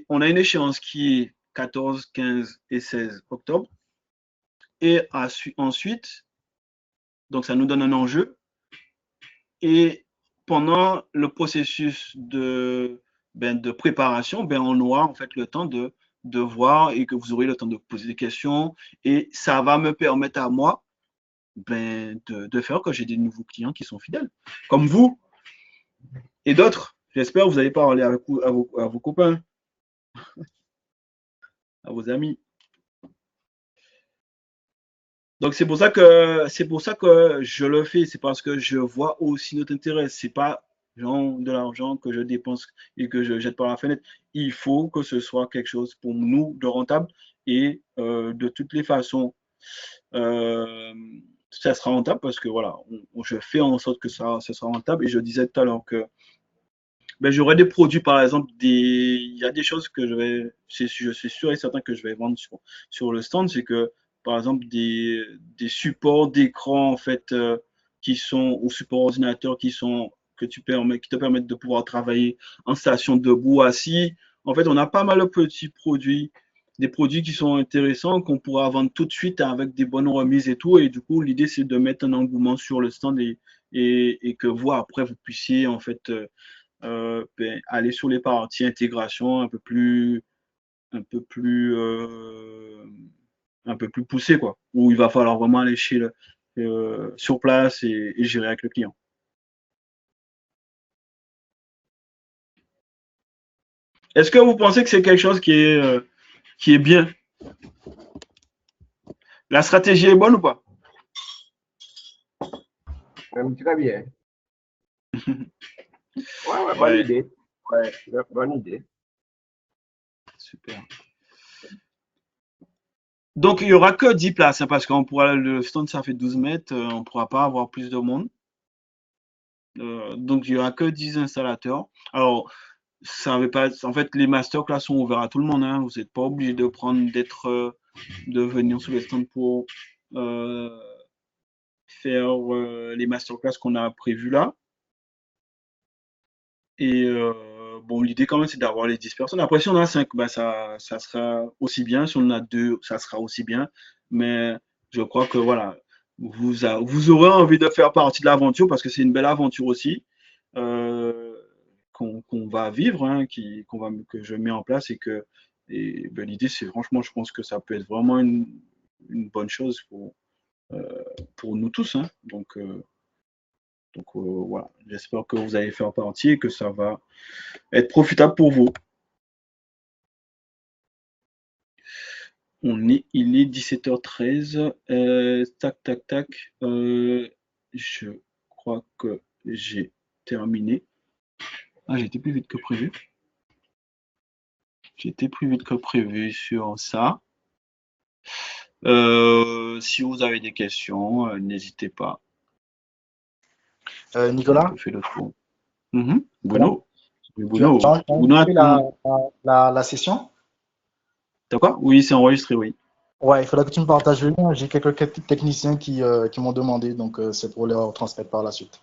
on a une échéance qui est 14, 15 et 16 octobre. Et ensuite, donc ça nous donne un enjeu. Et pendant le processus de préparation, ben, on aura en fait le temps de voir et que vous aurez le temps de poser des questions. Et ça va me permettre à moi ben, de faire que j'ai des nouveaux clients qui sont fidèles, comme vous et d'autres. J'espère que vous allez parler à vos copains, à vos amis. Donc c'est pour ça que je le fais. C'est parce que je vois aussi notre intérêt. C'est pas genre de l'argent que je dépense et que je jette par la fenêtre. Il faut que ce soit quelque chose pour nous de rentable et de toutes les façons, ça sera rentable parce que voilà, je fais en sorte que ça sera rentable. Et je disais tout à l'heure que ben, j'aurai des produits, par exemple, il y a des choses que je suis sûr et certain que je vais vendre sur le stand, c'est que, par exemple, des supports d'écran, en fait, qui sont, ou supports ordinateurs qui te permettent de pouvoir travailler en station debout, assis. En fait, on a pas mal de petits produits, des produits qui sont intéressants, qu'on pourra vendre tout de suite avec des bonnes remises et tout. Et du coup, l'idée, c'est de mettre un engouement sur le stand et que vous, après, vous puissiez, en fait, ben, aller sur les parties intégration un peu plus, un peu plus poussées, quoi, où il va falloir vraiment aller sur place et gérer avec le client. Est-ce que vous pensez que c'est quelque chose qui est bien? La stratégie est bonne ou pas? Très bien. Ouais, bonne Ouais, idée. Ouais, bonne idée. super. Donc, il n'y aura que 10 places, hein, parce qu'on pourra, le stand, ça fait 12 mètres, on ne pourra pas avoir plus de monde. Donc, il n'y aura que 10 installateurs. Alors, ça veut pas, en fait, les masterclass sont ouverts à tout le monde. Hein. Vous n'êtes pas obligé de de venir sur le stand pour faire les masterclass qu'on a prévues là. Et bon, l'idée quand même, c'est d'avoir les 10 personnes. Après, si on en a 5, bah, ça sera aussi bien. Si on en a 2, ça sera aussi bien. Mais je crois que voilà, vous aurez envie de faire partie de l'aventure parce que c'est une belle aventure aussi qu'on va vivre, hein, que je mets en place et ben, l'idée, c'est franchement, je pense que ça peut être vraiment une bonne chose pour nous tous. Hein. Donc voilà, j'espère que vous allez faire partie et que ça va être profitable pour vous. Il est 17h13. Tac, tac, tac. Je crois que j'ai terminé. Ah, j'ai été plus vite que prévu. J'ai été plus vite que prévu sur ça. Si vous avez des questions, n'hésitez pas. Nicolas, On fait le tour. Bruno. Oui, tu as Bruno. Bruno, enregistré la session? d'accord? Oui, c'est enregistré, oui. Ouais, il faudra que tu me partages le lien. J'ai quelques techniciens qui m'ont demandé, donc c'est pour leur transmettre par la suite.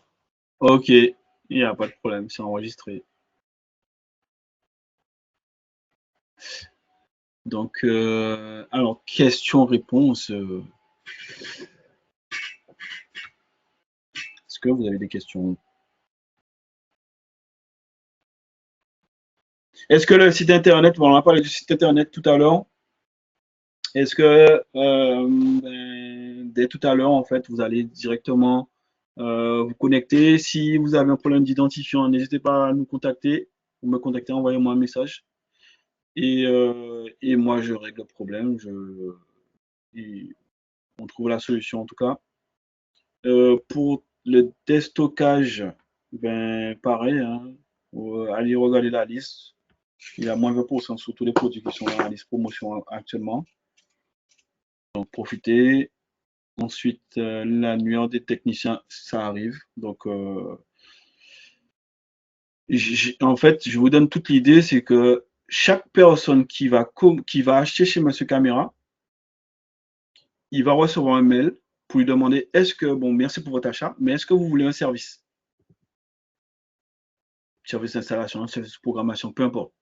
Ok, il n'y a pas de problème, c'est enregistré. Donc, alors, question-réponse. Est-ce que vous avez des questions? Est-ce que le site internet, bon, on a parlé du site internet tout à l'heure, est-ce que dès tout à l'heure, en fait, vous allez directement vous connecter? Si vous avez un problème d'identifiant, n'hésitez pas à nous contacter. Vous me contactez, envoyez-moi un message. Et moi, je règle le problème. Et on trouve la solution en tout cas. Pour le déstockage, ben pareil, hein, allez regarder la liste. Il y a moins 20% sur tous les produits qui sont dans la liste promotion actuellement. Donc profitez. Ensuite, l'annuaire des techniciens, ça arrive. Donc en fait, je vous donne toute l'idée, c'est que chaque personne qui va acheter chez Monsieur Caméra, il va recevoir un mail pour lui demander est-ce que, bon, merci pour votre achat, mais est-ce que vous voulez un service? Service d'installation, service de programmation, peu importe.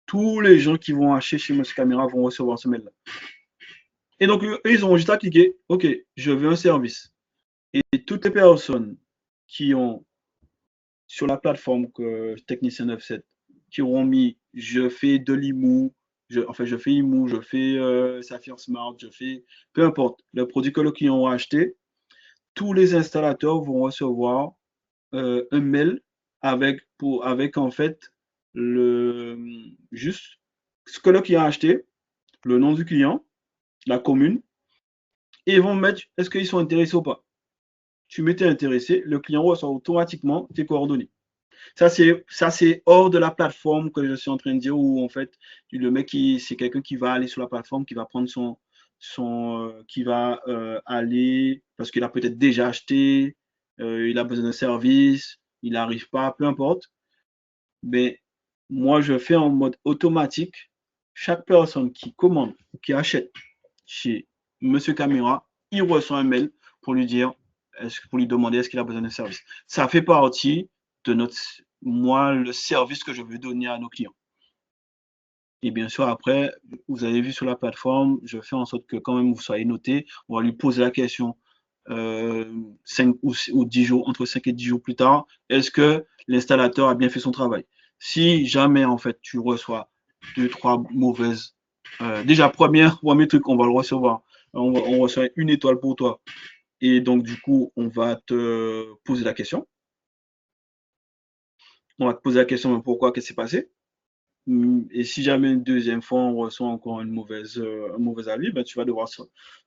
Tous les gens qui vont acheter chez Monsieur Caméra vont recevoir ce mail-là. Et donc, eux, ils auront juste à cliquer, OK, je veux un service. Et toutes les personnes qui ont, sur la plateforme Technicien 97, qui auront mis, je fais de l'IMU, je fais IMU, je fais Saphir Smart, je fais, peu importe, le produit que le client aura acheté, tous les installateurs vont recevoir un mail avec en fait juste ce que le client a acheté, le nom du client, la commune, et ils vont mettre est-ce qu'ils sont intéressés ou pas. Tu m'étais intéressé, le client reçoit automatiquement tes coordonnées. Ça, c'est hors de la plateforme que je suis en train de dire où en fait, le mec, c'est quelqu'un qui va aller sur la plateforme, qui va prendre qui va aller parce qu'il a peut-être déjà acheté, il a besoin d'un service, il n'arrive pas, peu importe. Mais moi, je fais en mode automatique. Chaque personne qui commande ou qui achète chez Monsieur Caméra, il reçoit un mail pour lui dire, pour lui demander est-ce qu'il a besoin d'un service. Ça fait partie de le service que je veux donner à nos clients. Et bien sûr, après, vous avez vu sur la plateforme, je fais en sorte que quand même vous soyez noté. On va lui poser la question 5 ou 10 jours, entre 5 et 10 jours plus tard, est-ce que l'installateur a bien fait son travail? Si jamais, en fait, tu reçois 2, 3 mauvaises... déjà, premier truc, on va le recevoir. On reçoit une étoile pour toi. Et donc, du coup, on va te poser la question. On va te poser la question, pourquoi, qu'est-ce qui s'est passé? Et si jamais une deuxième fois on reçoit encore un mauvais avis, ben tu vas devoir,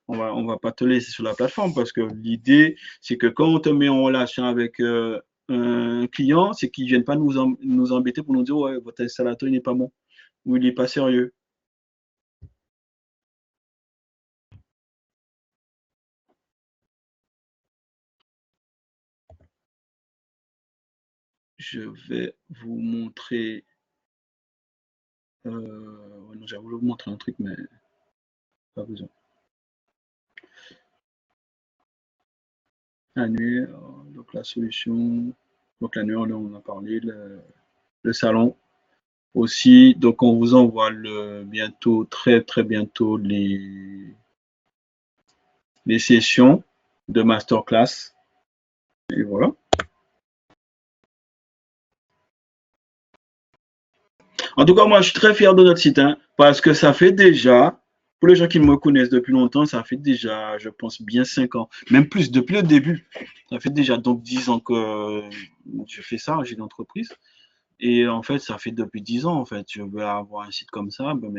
on va pas te laisser sur la plateforme parce que l'idée c'est que quand on te met en relation avec un client, c'est qu'ils viennent pas nous embêter pour nous dire ouais, votre installateur n'est pas bon ou il n'est pas sérieux. Je vais vous montrer. Non, j'ai voulu vous montrer un truc, mais pas besoin. Annuaire, donc la solution, donc l'annuaire, on a parlé, le salon aussi. Donc on vous envoie bientôt, très très bientôt, les sessions de masterclass. Et voilà. En tout cas, moi, je suis très fier de notre site, hein, parce que ça fait déjà, pour les gens qui me connaissent depuis longtemps, ça fait déjà, je pense, bien 5 ans, même plus, depuis le début. Ça fait déjà donc 10 ans que je fais ça, j'ai une entreprise. Et en fait, ça fait depuis 10 ans, en fait. Je veux avoir un site comme ça, ben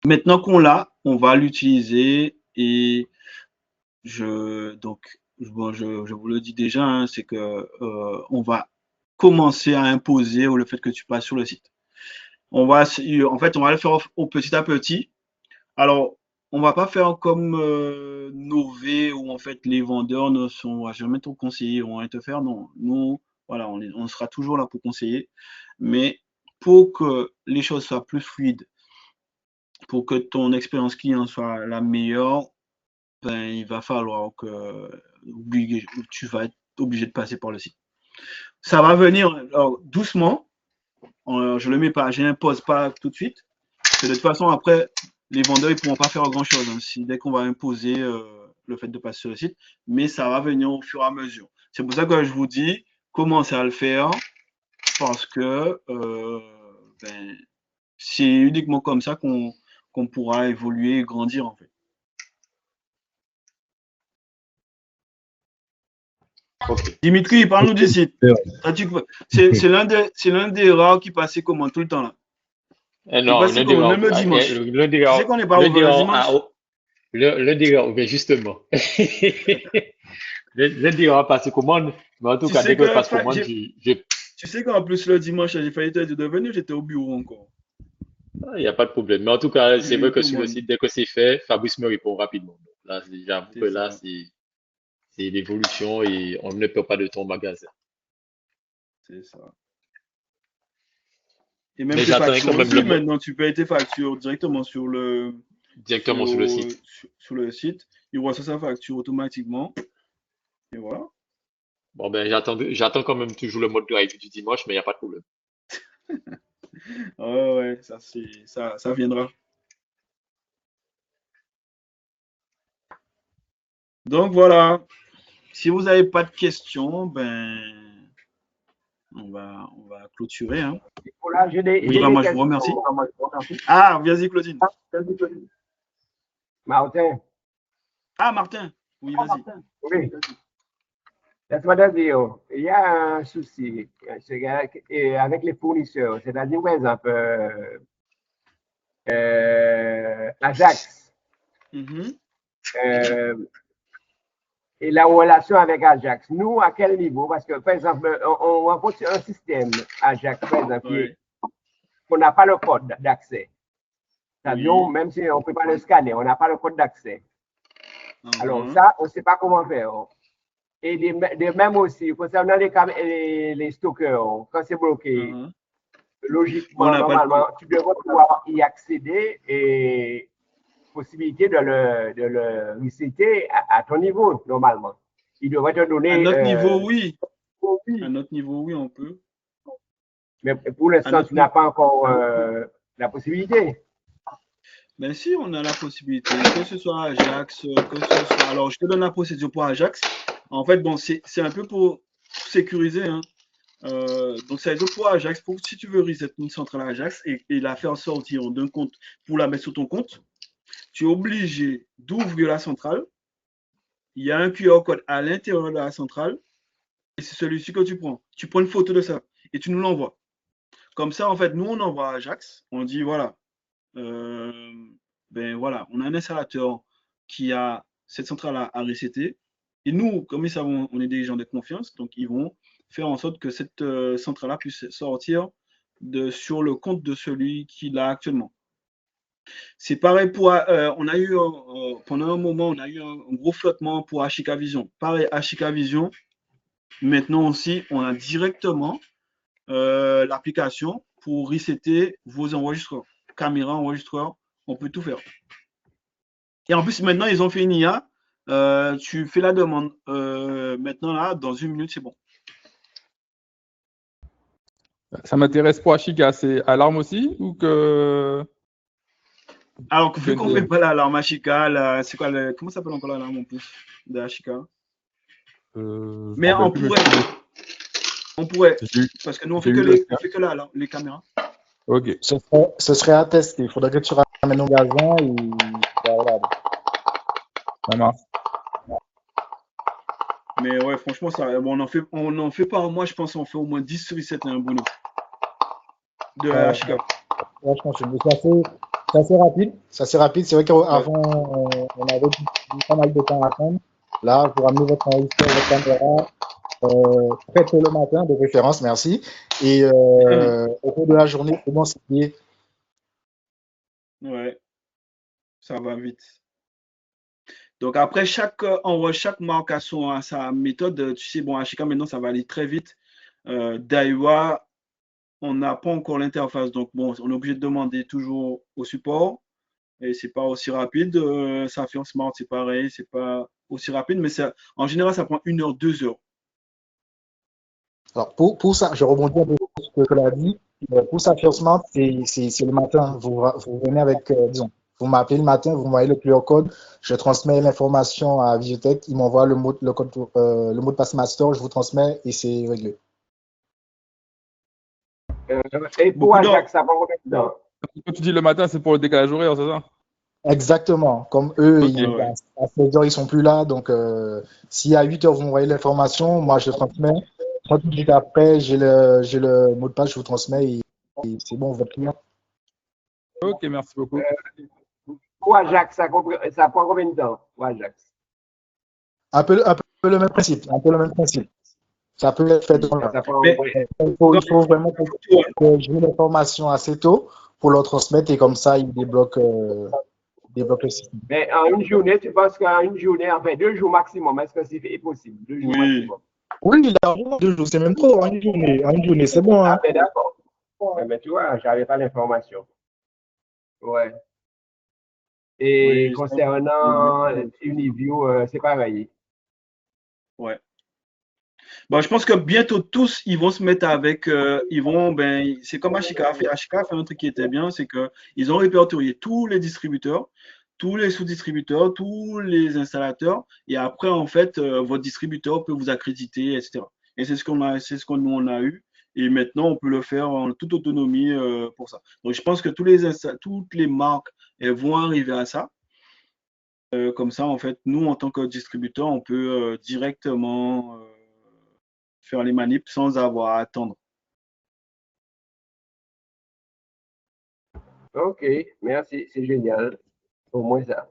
maintenant qu'on l'a, on va l'utiliser et donc, bon, je vous le dis déjà, hein, c'est que on va commencer à imposer le fait que tu passes sur le site. En fait, on va le faire au petit à petit. Alors, on va pas faire comme Nové où en fait les vendeurs ne sont jamais ton conseiller, on va te faire. Non, nous, voilà, on sera toujours là pour conseiller. Mais pour que les choses soient plus fluides, pour que ton expérience client soit la meilleure, ben, il va falloir que tu vas être obligé de passer par le site. Ça va venir alors, doucement. Je le mets pas, je n'impose pas tout de suite. De toute façon, après, les vendeurs ils pourront pas faire grand chose. Hein. Dès qu'on va imposer, le fait de passer sur le site, mais ça va venir au fur et à mesure. C'est pour ça que je vous dis, commencez à le faire, parce que c'est uniquement comme ça qu'on pourra évoluer et grandir, en fait. Ok. Dimitri, parle-nous du site. C'est l'un des rares qui passait comment tout le temps là. Non, passait comment, même le dimanche. Tu sais qu'on n'est pas ouvert le dimanche. Le dira, ben justement. le dira passe commande, mais en tout cas, dès que je passe commande, Tu sais qu'en plus, le dimanche, j'ai failli te dire de venir, j'étais au bureau encore. Il n'y a pas de problème. Mais en tout cas, c'est vrai que sur le site, dès que c'est fait, Fabrice me répond rapidement. Donc là, j'avoue que là, c'est l'évolution et on ne perd pas de temps au magasin. C'est ça. Et même tes factures aussi, maintenant, tu payes tes factures directement sur le site. Sur le site. Il reçoit sa facture automatiquement. Et voilà. Bon, ben, j'attends quand même toujours le mode drive du dimanche, mais il n'y a pas de problème. Ouais, ça viendra. Donc voilà. Si vous n'avez pas de questions, ben on va clôturer. Hein. Voilà, moi, je vous remercie. Ah, vas-y, Claudine. Martin. Ah, Martin. Oui, vas-y. Oui. Laisse-moi te dire, il y a un souci avec les fournisseurs. C'est-à-dire, par exemple, Ajax. Et la relation avec Ajax. Nous, à quel niveau? Parce que, par exemple, on rencontre un système Ajax, par exemple, on n'a pas le code d'accès. C'est-à-dire, même si on ne peut pas le scanner, on n'a pas le code d'accès. Alors, ça, on ne sait pas comment faire. Et de même aussi, concernant les stockers, quand c'est bloqué, logiquement, normalement, tu devrais pouvoir y accéder et possibilité de le resetter à ton niveau, normalement. Il devrait te donner... À notre niveau, oui. À notre niveau, oui, on peut. Mais pour l'instant, tu n'as pas encore la possibilité. Ben si, on a la possibilité, que ce soit Ajax, que ce soit... Alors, je te donne la procédure pour Ajax. En fait, bon, c'est un peu pour sécuriser. Hein. Donc, ça veut dire pour Ajax, si tu veux reset une centrale Ajax et la faire sortir d'un compte pour la mettre sur ton compte, tu es obligé d'ouvrir la centrale. Il y a un QR code à l'intérieur de la centrale et c'est celui-ci que tu prends. Tu prends une photo de ça et tu nous l'envoies. Comme ça, en fait, nous, on envoie à Ajax. On dit, voilà, ben voilà, on a un installateur qui a cette centrale à resetter. Et nous, comme ils savent, on est des gens de confiance, donc ils vont faire en sorte que cette centrale-là puisse sortir sur le compte de celui qui l'a actuellement. C'est pareil pour, on a eu, pendant un moment, on a eu un gros flottement pour HK Vision. Pareil, HK Vision, maintenant aussi, on a directement l'application pour resetter vos enregistreurs. Caméra, enregistreur, on peut tout faire. Et en plus, maintenant, ils ont fait une IA. Tu fais la demande. Maintenant, là, dans 1 minute, c'est bon. Ça m'intéresse pour Ashika. C'est alarme aussi ou que... Alors, vu qu'on ne fait pas l'alarme Ashika, c'est quoi comment ça s'appelle encore l'alarme en plus de Ashika? Mais on pourrait. Parce que nous, on fait que les caméras. Ok. Ce serait à tester. Il faudrait que tu ramènes au gazon et voilà. Ça marche. Mais ouais, franchement, ça, bon, on en fait pas. Moi, je pense qu'on fait au moins 10 resets à un boulot. De HK. Ouais, je pense que c'est assez rapide. C'est assez rapide. C'est vrai qu'avant, on avait pas mal de temps à attendre. Là, pour amener votre enregistreur, votre caméra, très tôt le matin, de préférence, merci. Et au cours de la journée, c'est bon, c'est plié. Ouais, ça va vite. Donc après, chaque marque a sa méthode. Tu sais, bon, HK maintenant, ça va aller très vite. Daiwa, on n'a pas encore l'interface. Donc bon, on est obligé de demander toujours au support. Et c'est pas aussi rapide. Safian Smart, c'est pareil, c'est pas aussi rapide, mais en général, ça prend 1 heure, 2 heures. Alors pour ça, je rebondis un peu sur ce que tu as dit. Pour Safian Smart, c'est le matin. Vous venez avec, disons, Vous m'appelez le matin, vous m'envoyez le QR code, je transmets l'information à Visiotech, il m'envoie le mot de passe master, je vous transmets et c'est réglé. Et pour Ajax, ça prend combien de temps? Quand tu dis le matin, c'est pour le décalage horaire, c'est ça? Exactement. Comme eux, Okay, à 16h, ils sont plus là. Donc, si à 8h, vous m'envoyez l'information, moi, je transmets. 30 minutes après, j'ai le mot de passe, je vous transmets et c'est bon, votre client. Ok, merci beaucoup. Pour Ajax, ça prend combien de temps pour Ajax? Un peu le même principe. Un peu le même principe. Ça peut être fait dans il faut vraiment que j'ai l'information assez tôt pour leur transmettre et comme ça, ils débloquent le système. Mais en une journée, tu penses qu'en une journée, enfin 2 jours maximum, est-ce que c'est possible? 2 jours maximum. Oui, largement 2 jours, c'est même trop. En une journée, c'est bon. Hein. Ah, ben d'accord. Mais tu vois, je n'avais pas l'information. Ouais. Et concernant Uniview, c'est pareil. Ouais. Bon, je pense que bientôt tous, ils vont se mettre avec, c'est comme Ashika a fait. Ashika a fait un truc qui était bien, c'est qu'ils ont répertorié tous les distributeurs, tous les sous-distributeurs, tous les installateurs, et après, en fait, votre distributeur peut vous accréditer, etc. Et c'est ce qu'on nous on a eu, et maintenant, on peut le faire en toute autonomie pour ça. Donc, je pense que toutes les marques elles vont arriver à ça. Comme ça, en fait, nous, en tant que distributeur, on peut directement faire les manips sans avoir à attendre. Ok, merci, c'est génial. Au moins ça.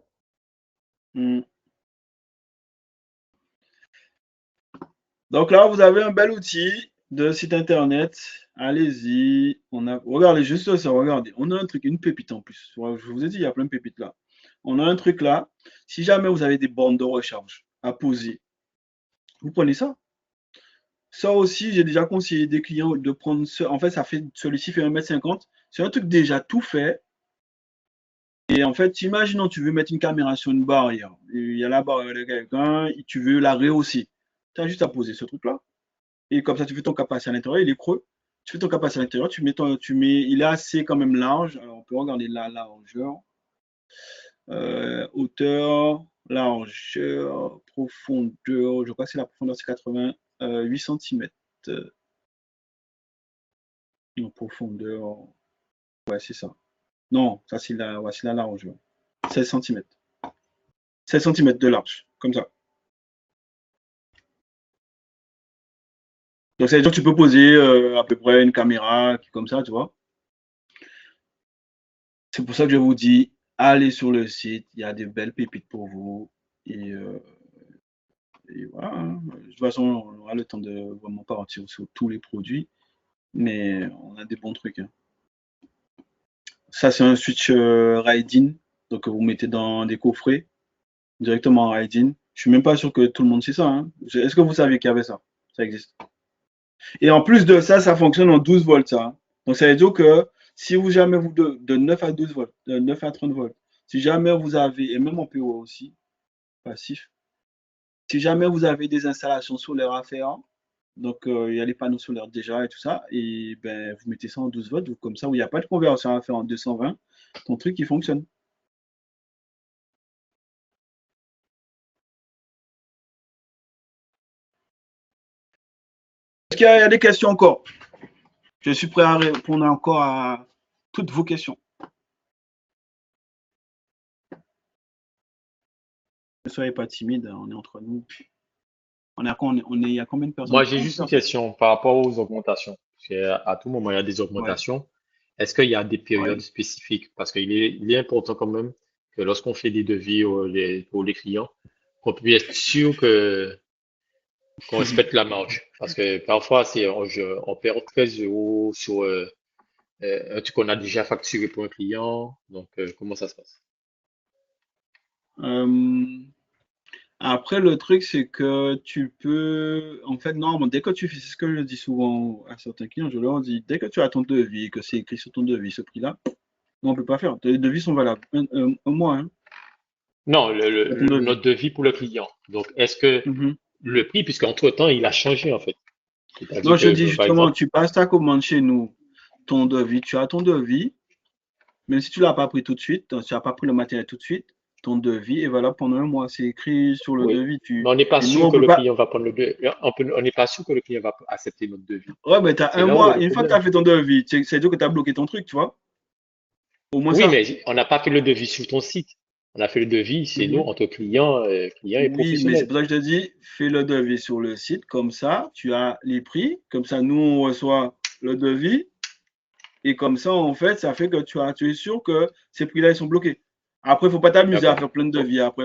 Donc là, vous avez un bel outil de site internet. Allez-y. Regardez juste ça, regardez. On a un truc, une pépite en plus. Je vous ai dit, il y a plein de pépites là. On a un truc là. Si jamais vous avez des bornes de recharge à poser, vous prenez ça. Ça aussi, j'ai déjà conseillé des clients de prendre ça. En fait, celui-ci fait 1,50 m. C'est un truc déjà tout fait. Et en fait, imaginons tu veux mettre une caméra sur une barrière. Il y a la barrière de quelqu'un, et tu veux la rehausser. Tu as juste à poser ce truc-là. Et comme ça, tu fais ton capacité à l'intérieur, il est creux. Tu fais ton capacité à l'intérieur, il est assez quand même large. Alors, on peut regarder la largeur. Hauteur, largeur, profondeur. Je crois que c'est la profondeur, c'est 88 cm. En profondeur. Ouais, c'est ça. Non, ça c'est la largeur. 16 cm. 16 cm de large, comme ça. Donc, ça veut dire que tu peux poser à peu près une caméra comme ça, tu vois. C'est pour ça que je vous dis, allez sur le site, il y a des belles pépites pour vous. Et voilà. Hein. De toute façon, on aura le temps de vraiment partir sur tous les produits. Mais on a des bons trucs. Hein. Ça, c'est un switch Raiden. Donc, vous mettez dans des coffrets directement en Raiden. Je suis même pas sûr que tout le monde sait ça. Hein. Est-ce que vous saviez qu'il y avait ça? Ça existe. Et en plus de ça, ça fonctionne en 12 volts. Ça. Hein. Donc, ça veut dire que si vous jamais vous de 9 à 12 volts, de 9 à 30 volts, si jamais vous avez, et même en PO aussi, passif, si jamais vous avez des installations solaires à faire, donc il y a les panneaux solaires déjà et tout ça, et ben vous mettez ça en 12 volts, comme ça où il n'y a pas de conversion à faire en 220, ton truc il fonctionne. Est-ce qu'il y a des questions encore? Je suis prêt à répondre encore à toutes vos questions. Ne soyez pas timide, on est entre nous. Il y a combien de personnes? Moi, j'ai juste une question par rapport aux augmentations. Parce qu'à tout moment, il y a des augmentations. Ouais. Est-ce qu'il y a des périodes spécifiques? Parce qu'il est important quand même que lorsqu'on fait des devis pour les clients, qu'on puisse être sûr qu'on respecte la marge. Parce que parfois, on perd 13 € sur un truc qu'on a déjà facturé pour un client. Donc, comment ça se passe? Après, le truc, c'est que tu peux, en fait, normalement, dès que tu fais, c'est ce que je dis souvent à certains clients, je leur dis, dès que tu as ton devis, que c'est écrit sur ton devis, ce prix-là, on ne peut pas faire. Les devis sont valables un mois. Hein. Non, notre devis pour le client. Donc, est-ce que le prix, puisqu'entre-temps, il a changé, en fait. Non, je dis justement, tu passes ta commande chez nous, ton devis, tu as ton devis, Même si tu ne l'as pas pris tout de suite, tu n'as pas pris le matériel tout de suite, ton devis est valable pendant un mois. C'est écrit sur le Oui. devis. Mais on n'est pas et nous, sûr on que peut le pas. client va prendre le devis. On n'est pas sûr que le client va accepter notre devis. Ouais, mais tu as C'est un là où mois. est le Une fois que tu problème. as fait ton devis, c'est dire que tu as bloqué ton truc, tu vois. Au moins Oui, ça. mais on n'a pas fait le devis sur ton site. On a fait le devis chez nous entre client et Oui, mais c'est professionnel. pour ça que je te dis, fais le devis sur le site. Comme ça, tu as les prix. Comme ça, nous, on reçoit le devis. Et comme ça, en fait, ça fait que tu es sûr que ces prix-là, ils sont bloqués. Après, il ne faut pas t'amuser à D'accord. faire plein de devis. Après,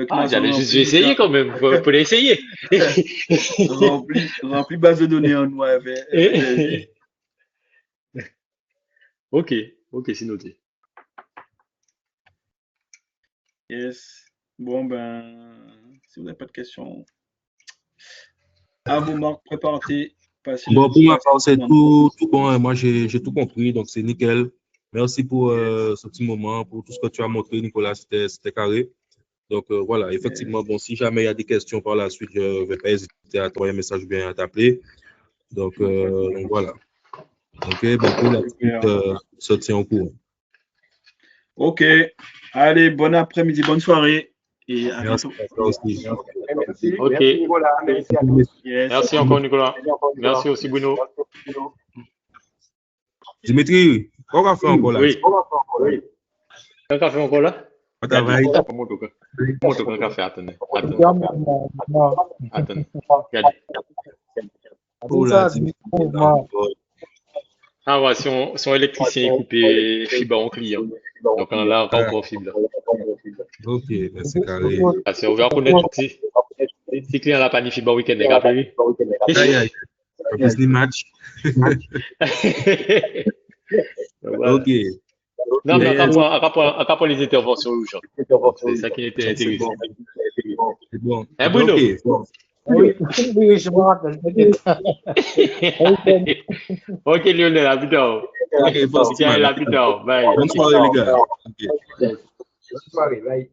Ah, j'allais juste remplis essayer quand même. Faut l'essayer. remplis base de données en noir avec devis. Ok, c'est noté. Yes. Bon, ben, si vous n'avez pas de questions, à vous, Marc, préparez. Bon, pour ma part, c'est tout bon. Hein. Moi, j'ai tout compris, donc c'est nickel. Merci pour ce petit moment, pour tout ce que tu as montré, Nicolas. C'était carré. Donc, voilà, effectivement, bon, si jamais il y a des questions par la suite, je ne vais pas hésiter à t'envoyer un message ou bien à t'appeler. Donc, voilà. OK, ben, pour la suite, se tient au courant. OK. Allez, bon après-midi, bonne soirée. Et à Merci bientôt. aussi. Merci. Ok. Merci, Nicolas. Merci à tous. Yes. Merci encore, Nicolas. Merci aussi, Bruno. Dimitri, quoi on va faire encore là? Oui. Un café encore là? On travaille. Comment un café? Attendez. Attendez. Regardez. Oh là, Dimitri. Ah ouais, son électricien est coupé fibre en client. Donc là, on prend fibre. Ok, ben c'est carré. Ah, c'est ouvert pour net. Si le client n'a pas de fibre week-end, il a appelé. Aïe, aïe. Disney match. Voilà. Ok. Non, mais à rapport les interventions urgentes. C'est ça qui était intéressant. C'est bon. Hein, Bruno? Ok, bon. Oui, je me rappelle. Ok, Lionel, à plus tard. Ok, bon, Tiens, à plus tard. Bye. bonne soirée, les gars. Ok. Bonne soirée. Bye.